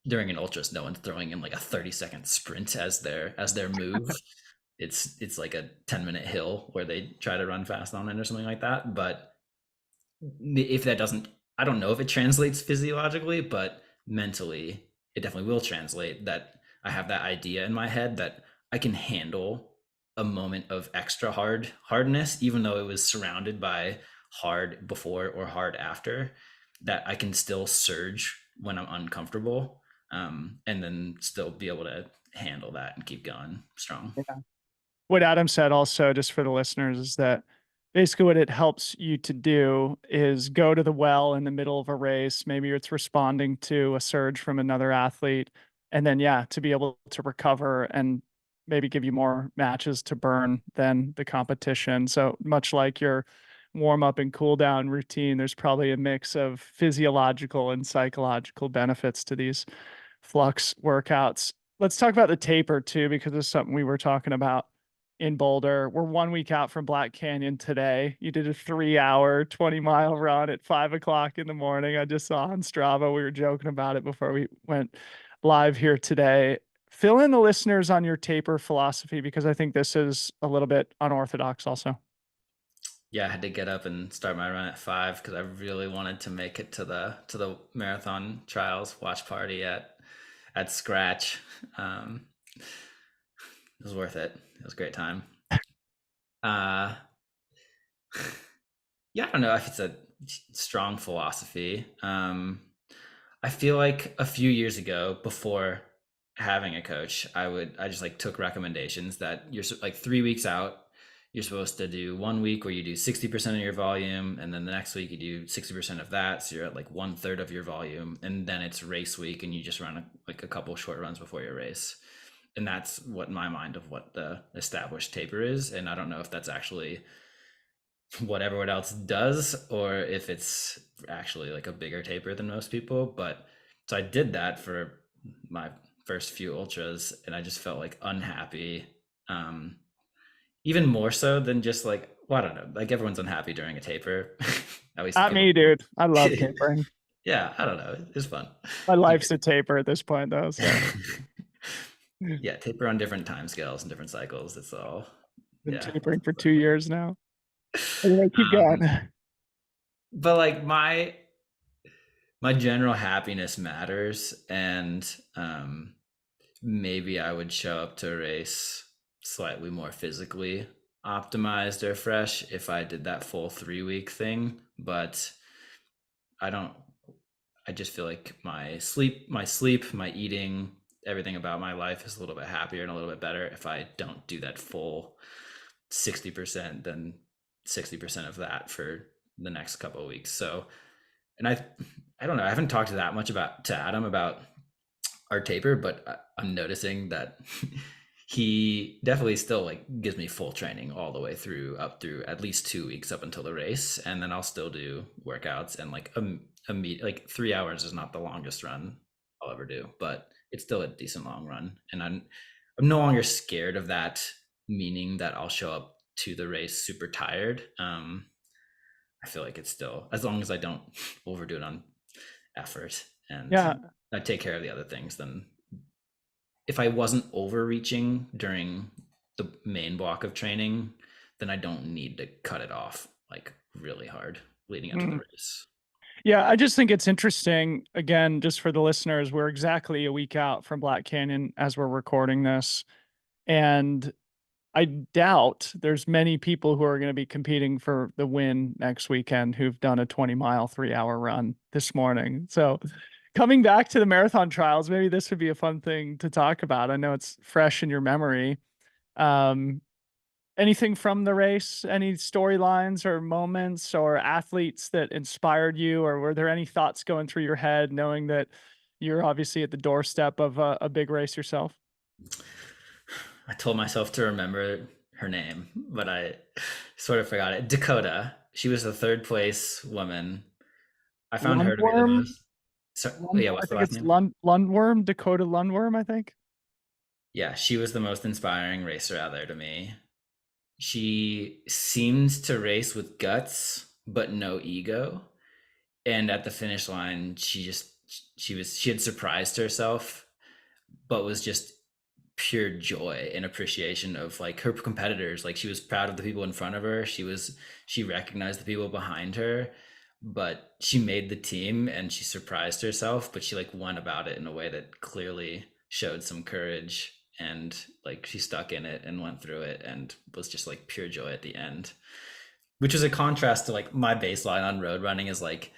during an ultras, no one's throwing in like a 30-second sprint as their move. It's like a 10-minute hill where they try to run fast on it or something like that. But if that doesn't, I don't know if it translates physiologically, but mentally it definitely will translate that I have that idea in my head that I can handle a moment of extra hardness, even though it was surrounded by hard before or hard after, that I can still surge when I'm uncomfortable, and then still be able to handle that and keep going strong. What Adam said also, just for the listeners, is that basically what it helps you to do is go to the well in the middle of a race. Maybe it's responding to a surge from another athlete. And then, yeah, to be able to recover and maybe give you more matches to burn than the competition. So much like your warm up and cool down routine, there's probably a mix of physiological and psychological benefits to these Flux workouts. Let's talk about the taper too, because it's something we were talking about in Boulder. We're 1 week out from Black Canyon today. You did a 3-hour, 20-mile run at 5 o'clock in the morning. I just saw on Strava. We were joking about it before we went live here today. Fill in the listeners on your taper philosophy, because I think this is a little bit unorthodox also. Yeah, I had to get up and start my run at 5 because I really wanted to make it to the marathon trials watch party at Scratch. It was worth it. It was a great time. Uh, yeah, I don't know if it's a strong philosophy. I feel like a few years ago, before having a coach, I just like took recommendations that you're like 3 weeks out, you're supposed to do 1 week where you do 60% of your volume, and then the next week you do 60% of that, so you're at like 1/3 of your volume, and then it's race week and you just run like a couple short runs before your race. And that's what, in my mind, of what the established taper is. And I don't know if that's actually what everyone else does or if it's actually like a bigger taper than most people. But so I did that for my first few ultras, and I just felt like unhappy, even more so than just like, well, I don't know, like everyone's unhappy during a taper. At least Not people. me, dude. I love tapering. Yeah, I don't know, it's fun. My life's a taper at this point, though. So Yeah, taper on different time scales and different cycles. It's all, been yeah. tapering for 2 years now. Anyway, keep going. But like my general happiness matters, and maybe I would show up to a race slightly more physically optimized or fresh if I did that full 3 week thing. But I don't. I just feel like my sleep, my eating, everything about my life is a little bit happier and a little bit better if I don't do that full 60%, then 60% of that for the next couple of weeks. So, and I don't know, I haven't talked that much to Adam about our taper, but I'm noticing that he definitely still like gives me full training all the way through, up through at least 2 weeks up until the race, and then I'll still do workouts, and like like 3 hours is not the longest run I'll ever do, but it's still a decent long run, and I'm no longer scared of that, meaning that I'll show up to the race super tired. I feel like it's still, as long as I don't overdo it on effort and Yeah. I take care of the other things, then if I wasn't overreaching during the main block of training, then I don't need to cut it off like really hard leading up to the race. Yeah, I just think it's interesting. Again, just for the listeners, we're exactly a week out from Black Canyon as we're recording this. And I doubt there's many people who are going to be competing for the win next weekend who've done a 20-mile, 3-hour run this morning. So coming back to the marathon trials, maybe this would be a fun thing to talk about. I know it's fresh in your memory. Anything from the race, any storylines or moments or athletes that inspired you, or were there any thoughts going through your head knowing that you're obviously at the doorstep of a big race yourself? I told myself to remember her name, but I sort of forgot it. Dakota. She was the third place woman. I found her to be the Lundworm? most. So, yeah, I what's the think last it's name? Lundworm, Dakota Lundworm, I think. Yeah, she was the most inspiring racer out there to me. She seems to race with guts, but no ego. And at the finish line, she had surprised herself, but was just pure joy and appreciation of like her competitors. Like, she was proud of the people in front of her. She recognized the people behind her, but she made the team and she surprised herself, but she like went about it in a way that clearly showed some courage, and like she stuck in it and went through it and was just like pure joy at the end, which was a contrast to like my baseline on road running is like,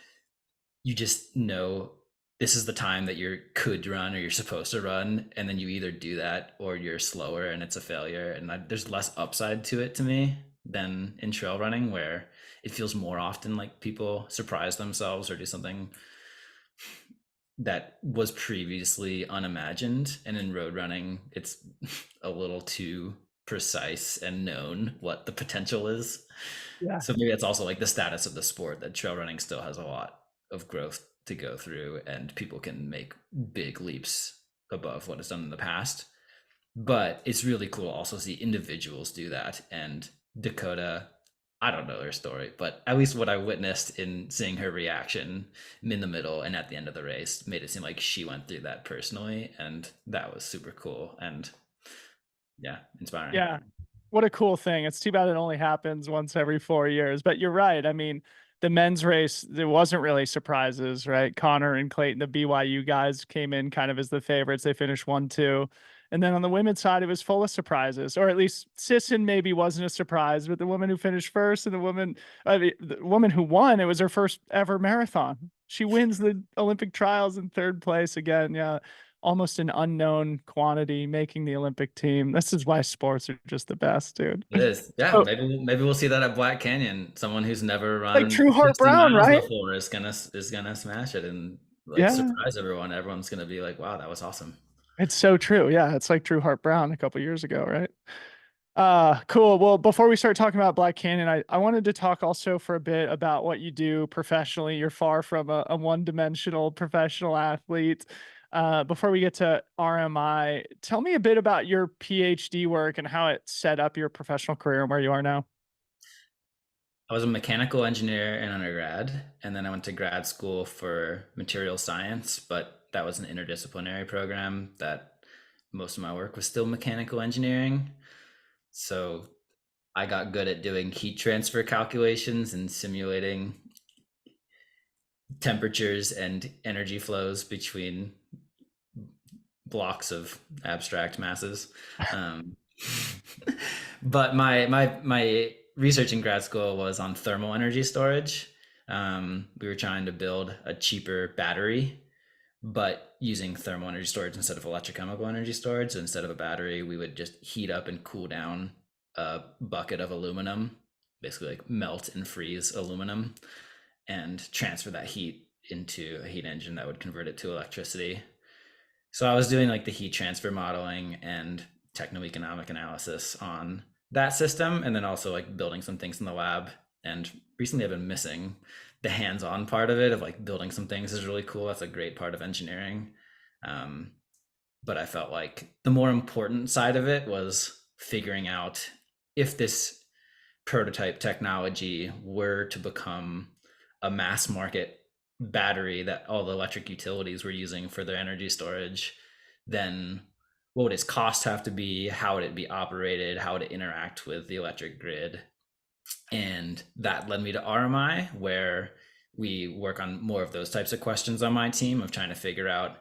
you just know this is the time that you could run or you're supposed to run, and then you either do that or you're slower and it's a failure. And there's less upside to it to me than in trail running, where it feels more often like people surprise themselves or do something that was previously unimagined. And in road running, it's a little too precise and known what the potential is. Yeah. So maybe that's also like the status of the sport, that trail running still has a lot of growth to go through and people can make big leaps above what is done in the past. But it's really cool to also see individuals do that. And Dakota, I don't know her story, but at least what I witnessed in seeing her reaction in the middle and at the end of the race made it seem like she went through that personally. And that was super cool and, yeah, inspiring. Yeah. What a cool thing. It's too bad it only happens once every 4 years, but you're right. I mean, the men's race, there wasn't really surprises, right? Connor and Clayton, the BYU guys, came in kind of as the favorites. They finished 1-2. And then on the women's side, it was full of surprises, or at least Sisson maybe wasn't a surprise, but the woman who finished first and the woman who won, it was her first ever marathon. She wins the Olympic trials in third place again. Yeah. almost an unknown quantity making the Olympic team. This is why sports are just the best, dude. It is. Yeah, So, maybe we'll see that at Black Canyon. Someone who's never like run True Heart 60 Brown, miles right? before is gonna smash it and like Yeah, surprise everyone. Everyone's gonna be like, "Wow, that was awesome." it's so true. Yeah, it's like True Heart Brown a couple years ago, right? Cool. Well, before we start talking about Black Canyon, I wanted to talk also for a bit about what you do professionally. You're far from a one-dimensional professional athlete. Before we get to RMI, tell me a bit about your PhD work and how it set up your professional career and where you are now. I was a mechanical engineer in undergrad, and then I went to grad school for material science, but that was an interdisciplinary program that most of my work was still mechanical engineering. So I got good at doing heat transfer calculations and simulating temperatures and energy flows between blocks of abstract masses. Um, but my research in grad school was on thermal energy storage. We were trying to build a cheaper battery, but using thermal energy storage instead of electrochemical energy storage. So instead of a battery, we would just heat up and cool down a bucket of aluminum, basically like melt and freeze aluminum, and transfer that heat into a heat engine that would convert it to electricity. So I was doing like the heat transfer modeling and techno-economic analysis on that system, and then also like building some things in the lab. And recently I've been missing the hands-on part of it, of like building some things is really cool. That's a great part of engineering. Um, but I felt like the more important side of it was figuring out if this prototype technology were to become a mass market battery that all the electric utilities were using for their energy storage, then what would its cost have to be? How would it be operated? How would it interact with the electric grid? And that led me to RMI, where we work on more of those types of questions on my team, of trying to figure out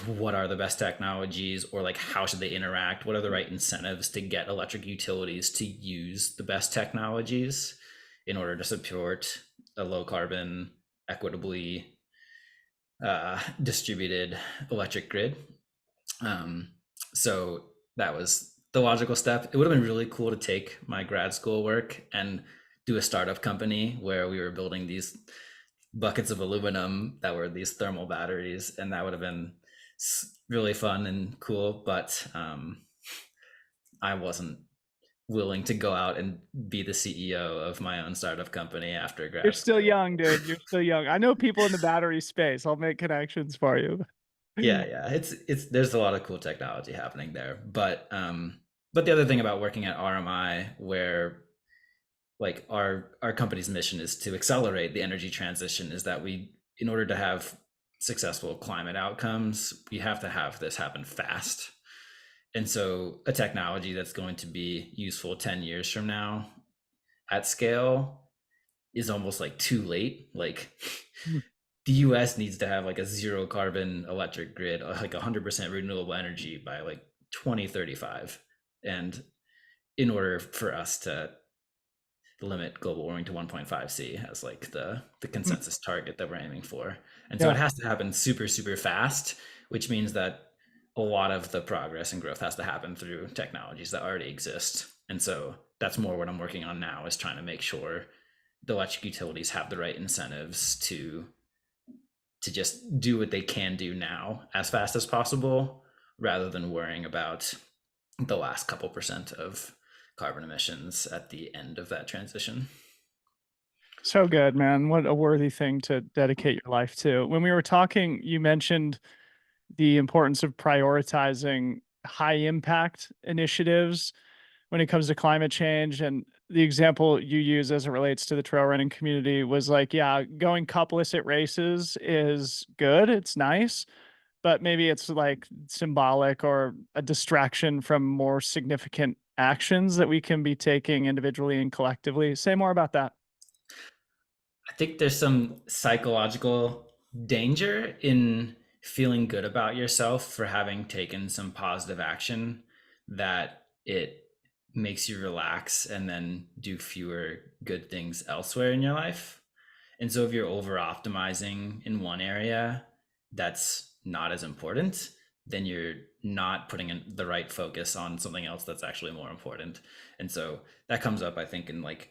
what are the best technologies, or like how should they interact, what are the right incentives to get electric utilities to use the best technologies in order to support a low carbon, equitably distributed electric grid. um, so that was the logical step. It would have been really cool to take my grad school work and do a startup company where we were building these buckets of aluminum that were these thermal batteries, and that would have been really fun and cool. But I wasn't willing to go out and be the CEO of my own startup company after You're grad still school. young, dude. You're still young. I know people in the battery space. I'll make connections for you. Yeah, it's there's a lot of cool technology happening there. But the other thing about working at RMI, where like our company's mission is to accelerate the energy transition, is that we, in order to have successful climate outcomes, we have to have this happen fast. And so a technology that's going to be useful 10 years from now at scale is almost like too late. Like the US needs to have like a zero carbon electric grid, like 100% renewable energy by like 2035. And in order for us to limit global warming to 1.5 C as like the consensus target that we're aiming for. And so Yeah. it has to happen super, super fast, which means that a lot of the progress and growth has to happen through technologies that already exist. And so that's more what I'm working on now, is trying to make sure the electric utilities have the right incentives to just do what they can do now as fast as possible, rather than worrying about the last couple percent of carbon emissions at the end of that transition. So good, man. What a worthy thing to dedicate your life to. When we were talking, you mentioned the importance of prioritizing high impact initiatives when it comes to climate change. And the example you use as it relates to the trail running community was like, yeah, going cupless at races is good. It's nice, but maybe it's like symbolic or a distraction from more significant actions that we can be taking individually and collectively. Say more about that. I think there's some psychological danger in feeling good about yourself for having taken some positive action, that it makes you relax and then do fewer good things elsewhere in your life. And so if you're over optimizing in one area, that's not as important, then you're not putting in the right focus on something else that's actually more important. And so that comes up, I think, in like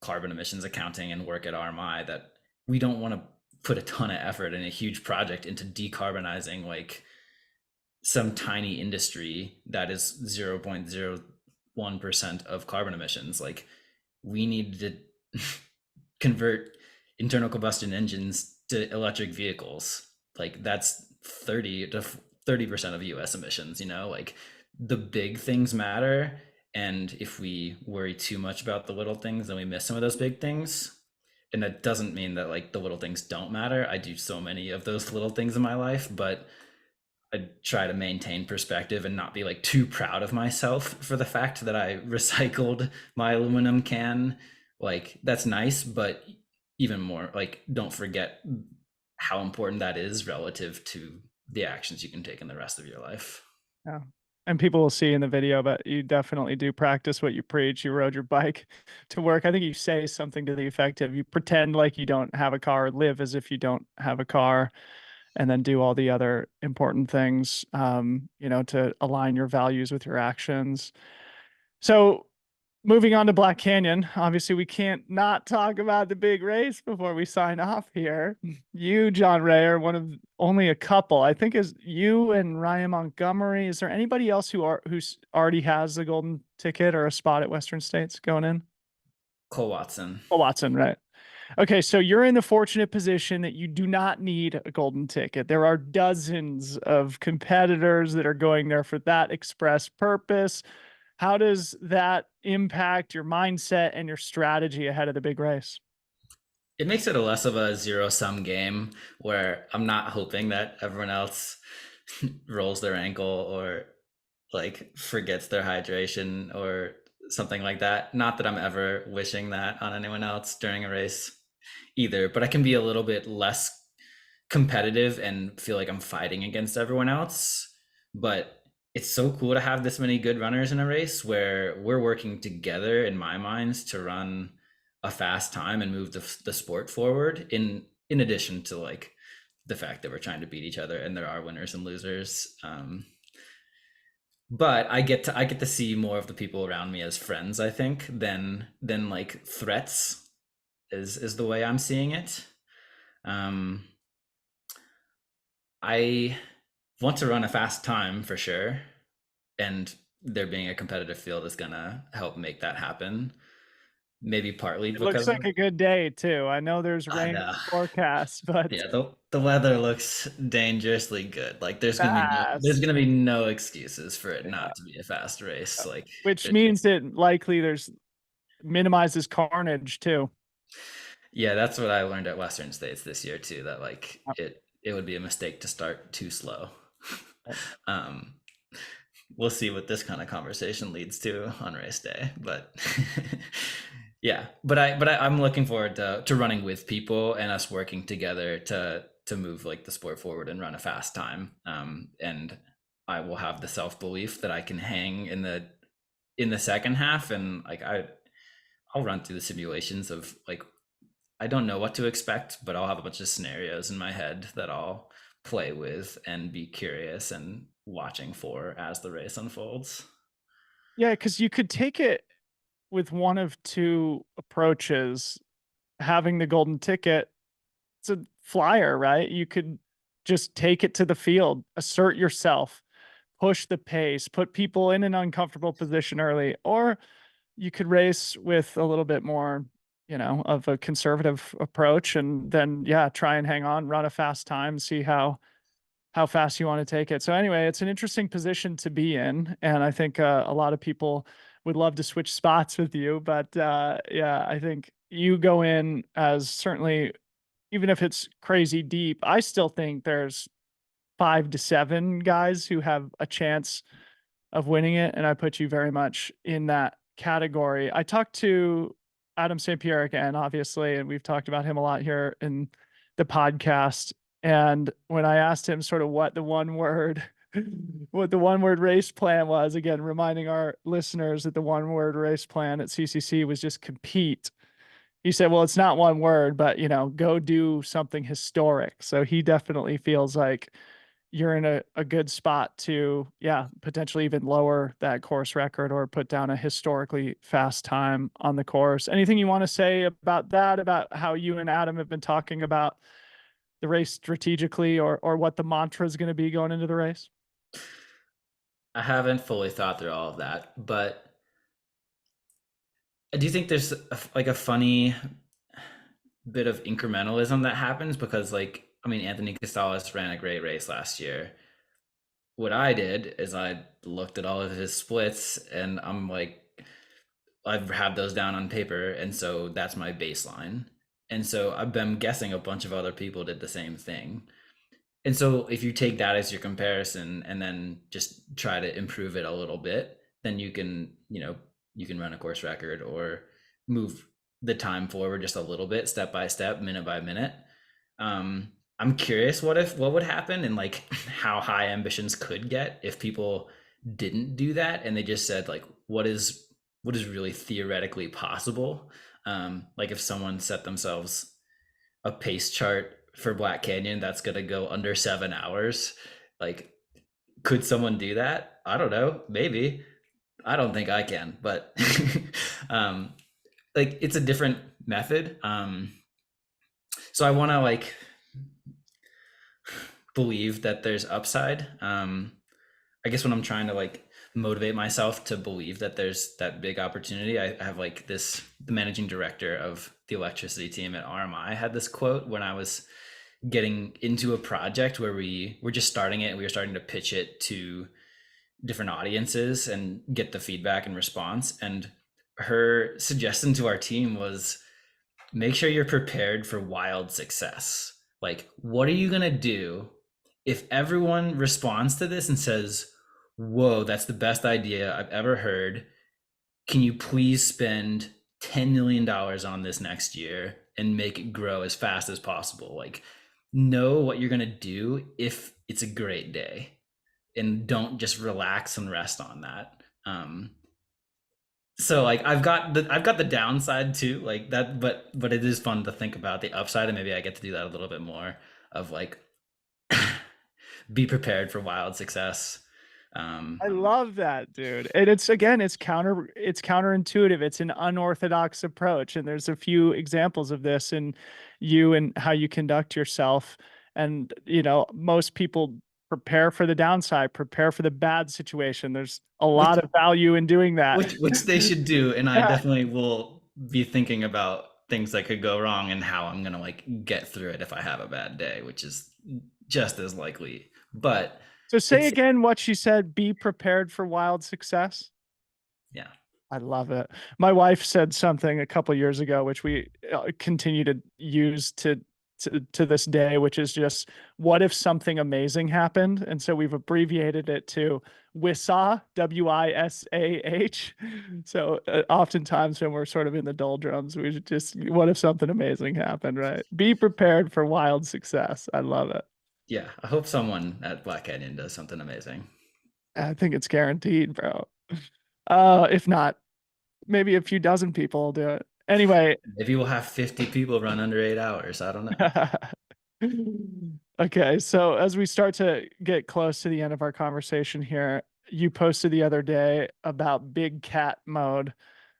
carbon emissions accounting and work at RMI, that we don't want to put a ton of effort in a huge project into decarbonizing like some tiny industry that is 0.01% of carbon emissions. Like we need to convert internal combustion engines to electric vehicles. Like that's 30 to 30% of US emissions, like the big things matter. And if we worry too much about the little things, then we miss some of those big things. And that doesn't mean that like the little things don't matter. I do so many of those little things in my life, but I try to maintain perspective and not be like too proud of myself for the fact that I recycled my aluminum can. Like that's nice, but even more like don't forget how important that is relative to the actions you can take in the rest of your life. Yeah. And people will see in the video, but you definitely do practice what you preach. You rode your bike to work. I think you say something to the effect of you pretend like you don't have a car, live as if you don't have a car, and then do all the other important things, to align your values with your actions. So moving on to Black Canyon, obviously we can't not talk about the big race before we sign off here. You, Jon Rea, are one of only a couple, I think, is you and Ryan Montgomery. Is there anybody else who's already has a golden ticket or a spot at Western States going in? Cole Watson. Oh, Watson, right. Okay, so you're in the fortunate position that you do not need a golden ticket. There are dozens of competitors that are going there for that express purpose. How does that impact your mindset and your strategy ahead of the big race? It makes it a less of a zero-sum game where I'm not hoping that everyone else rolls their ankle or like forgets their hydration or something like that. Not that I'm ever wishing that on anyone else during a race either, but I can be a little bit less competitive and feel like I'm fighting against everyone else. But it's so cool to have this many good runners in a race where we're working together, in my mind, to run a fast time and move the sport forward, in addition to like the fact that we're trying to beat each other and there are winners and losers. But I get to see more of the people around me as friends, I think, than like threats is the way I'm seeing it. I want to run a fast time for sure, and there being a competitive field is gonna help make that happen. Maybe partly It looks because like a good day too. I know there's I rain in know. the forecast, but Yeah, the weather looks dangerously good. Like there's fast. gonna be no excuses for it Yeah. not to be a fast race. Like Which means that likely there's minimizes carnage too. yeah, that's what I learned at Western States this year too, that like Yep. it would be a mistake to start too slow. Yep. um we'll see what this kind of conversation leads to on race day, but yeah, I'm looking forward to running with people and us working together to move like the sport forward and run a fast time. And I will have the self-belief that I can hang in the second half, and like I'll run through the simulations of like I don't know what to expect, but I'll have a bunch of scenarios in my head that I'll play with and be curious and watching for as the race unfolds. Yeah, because you could take it with one of two approaches. Having the golden ticket, it's a flyer, right? You could just take it to the field, assert yourself, push the pace, put people in an uncomfortable position early, or you could race with a little bit more, of a conservative approach and then, yeah, try and hang on, run a fast time, see how fast you want to take it. So anyway, it's an interesting position to be in, and I think a lot of people would love to switch spots with you, but yeah, I think you go in as certainly, even if it's crazy deep, I still think there's 5 to 7 guys who have a chance of winning it, and I put you very much in that category. I talked to Adam St. Pierre again, obviously, and we've talked about him a lot here in the podcast. And when I asked him sort of what the one word what the one word race plan was, again, reminding our listeners that the one word race plan at CCC was just compete. He said, well, it's not one word, but go do something historic. So he definitely feels like you're in a good spot to, yeah, potentially even lower that course record or put down a historically fast time on the course. Anything you want to say about that, about how you and Adam have been talking about the race strategically, or what the mantra is going to be going into the race? I haven't fully thought through all of that, but I do think there's like a funny bit of incrementalism that happens because, like, I mean, Anthony Costales ran a great race last year. What I did is I looked at all of his splits and I'm like, I have those down on paper, and so that's my baseline. And so I've been guessing a bunch of other people did the same thing. And so if you take that as your comparison and then just try to improve it a little bit, then you can run a course record or move the time forward just a little bit, step by step, minute by minute. I'm curious what would happen and like how high ambitions could get if people didn't do that and they just said like what is really theoretically possible. Like if someone set themselves a pace chart for Black Canyon that's gonna go under 7 hours, like could someone do that? I don't know, maybe. I don't think I can, but um, like it's a different method. So I want to like believe that there's upside. I guess when I'm trying to like motivate myself to believe that there's that big opportunity, I have like the managing director of the electricity team at RMI had this quote when I was getting into a project where we were just starting it and we were starting to pitch it to different audiences and get the feedback and response. And her suggestion to our team was make sure you're prepared for wild success. Like, what are you going to do if everyone responds to this and says, whoa, that's the best idea I've ever heard. Can you please spend $10 million on this next year and make it grow as fast as possible? Like, know what you're going to do if it's a great day and don't just relax and rest on that. So like I've got the downside too, like that, but it is fun to think about the upside, and maybe I get to do that a little bit more of like be prepared for wild success. I love that, dude. And it's again, it's counterintuitive. It's an unorthodox approach. And there's a few examples of this in you and how you conduct yourself. And, most people prepare for the downside, prepare for the bad situation. There's a which lot of value in doing that. which they should do, and I Yeah. definitely will be thinking about things that could go wrong and how I'm gonna like get through it if I have a bad day, which is just as likely. But So say it's again what she said, be prepared for wild success. yeah. I love it. My wife said something a couple years ago, which we continue to use to this day, which is just, what if something amazing happened? And so we've abbreviated it to WISAH, WISAH. So oftentimes when we're sort of in the doldrums, we should just, what if something amazing happened, right? Be prepared for wild success. I love it. Yeah, I hope someone at Black Canyon does something amazing. I think it's guaranteed, bro. If not, maybe a few dozen people will do it. Anyway. Maybe we'll have 50 people run under 8 hours. I don't know. Okay, so as we start to get close to the end of our conversation here, you posted the other day about big cat mode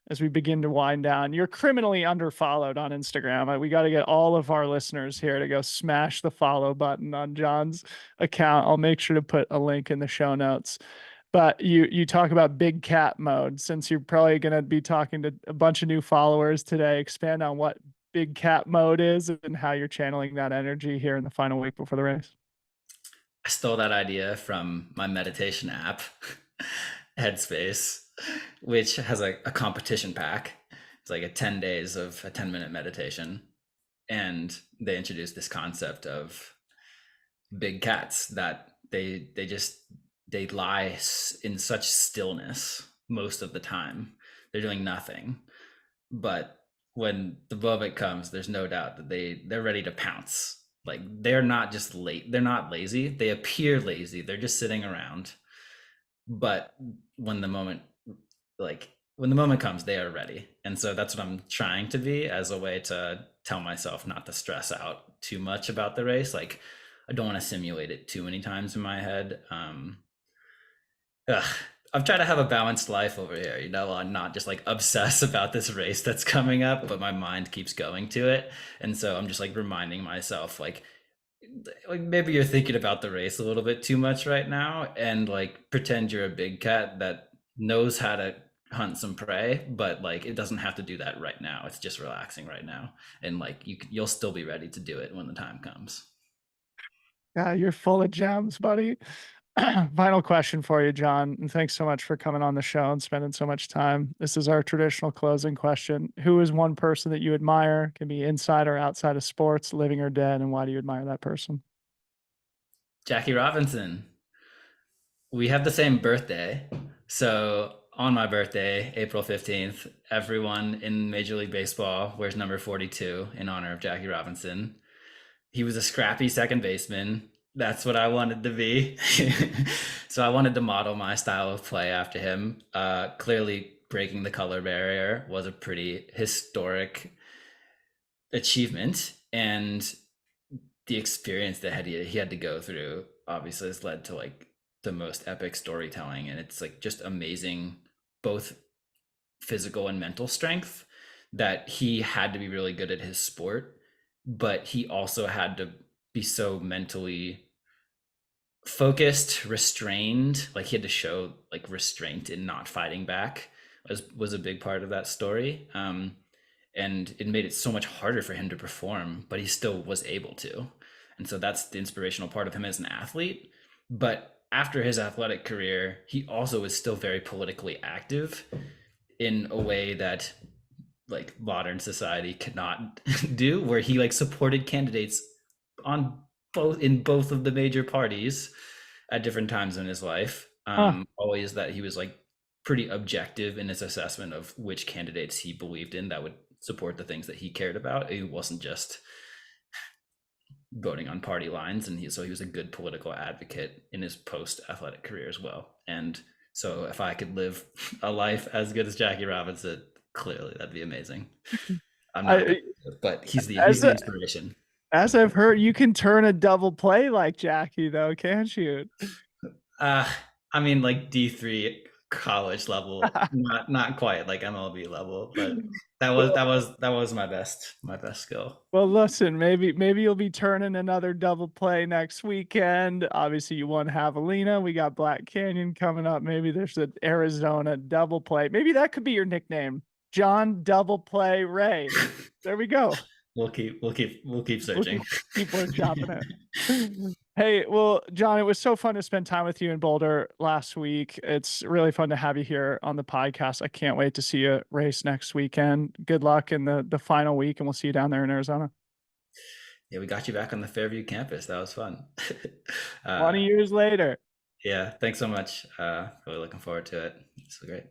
as we begin to wind down. You're criminally underfollowed on Instagram. We got to get all of our listeners here to go smash the follow button on Jon's account. I'll make sure to put a link in the show notes. But you talk about big cat mode. Since you're probably going to be talking to a bunch of new followers today, expand on what big cat mode is and how you're channeling that energy here in the final week before the race. I stole that idea from my meditation app, Headspace, which has a competition pack. It's like a 10 days of a 10-minute meditation. And they introduced this concept of big cats that they lie in such stillness most of the time. They're doing nothing. But when the moment comes, there's no doubt that they're ready to pounce. Like they're not just late. They're not lazy. They appear lazy. They're just sitting around. But when the moment comes, they are ready. And so that's what I'm trying to be as a way to tell myself not to stress out too much about the race. Like I don't want to simulate it too many times in my head. Ugh, I'm trying to have a balanced life over here. I'm not just like obsess about this race that's coming up, but my mind keeps going to it. And so I'm just like reminding myself, like maybe you're thinking about the race a little bit too much right now, and like pretend you're a big cat that knows how to hunt some prey, but like it doesn't have to do that right now. It's just relaxing right now, and like you'll still be ready to do it when the time comes. Yeah, you're full of gems, buddy. Final question for you, John, and thanks so much for coming on the show and spending so much time. This is our traditional closing question. Who is one person that you admire? Can be inside or outside of sports, living or dead, and why do you admire that person? Jackie Robinson. We have the same birthday. So on my birthday, April 15th, everyone in Major League Baseball wears number 42 in honor of Jackie Robinson. He was a scrappy second baseman. That's what I wanted to be. So I wanted to model my style of play after him. Clearly, breaking the color barrier was a pretty historic achievement. And the experience that he had to go through obviously has led to like the most epic storytelling, and it's like just amazing, both physical and mental strength, that he had to be really good at his sport, but he also had to be so mentally focused, restrained. Like he had to show like restraint in not fighting back was a big part of that story. And it made it so much harder for him to perform, but he still was able to. And so that's the inspirational part of him as an athlete. But after his athletic career, he also was still very politically active in a way that like modern society cannot do, where he like supported candidates on both of the major parties at different times in his life. Huh. Always that he was like pretty objective in his assessment of which candidates he believed in that would support the things that he cared about. He wasn't just voting on party lines, and so he was a good political advocate in his post athletic career as well. And so if I could live a life as good as Jackie Robinson, clearly that'd be amazing. I'm not I, good, but he's as the a, inspiration. as I've heard, you can turn a double play like Jackie, though, can't you? Uh, I mean, like D3 college level, not quite like MLB level, but Well, that was my best skill. well, listen, maybe you'll be turning another double play next weekend. Obviously, you won Javelina. We got Black Canyon coming up. Maybe there's an Arizona double play. Maybe that could be your nickname, John Double Play Ray. There we go. We'll keep We'll searching. keep workshopping it. Hey, well, John, it was so fun to spend time with you in Boulder last week. It's really fun to have you here on the podcast. I can't wait to see you race next weekend. Good luck in the final week, and we'll see you down there in Arizona. Yeah, we got you back on the Fairview campus. That was fun. 20 years later. Yeah, thanks so much. Really looking forward to it. It's great.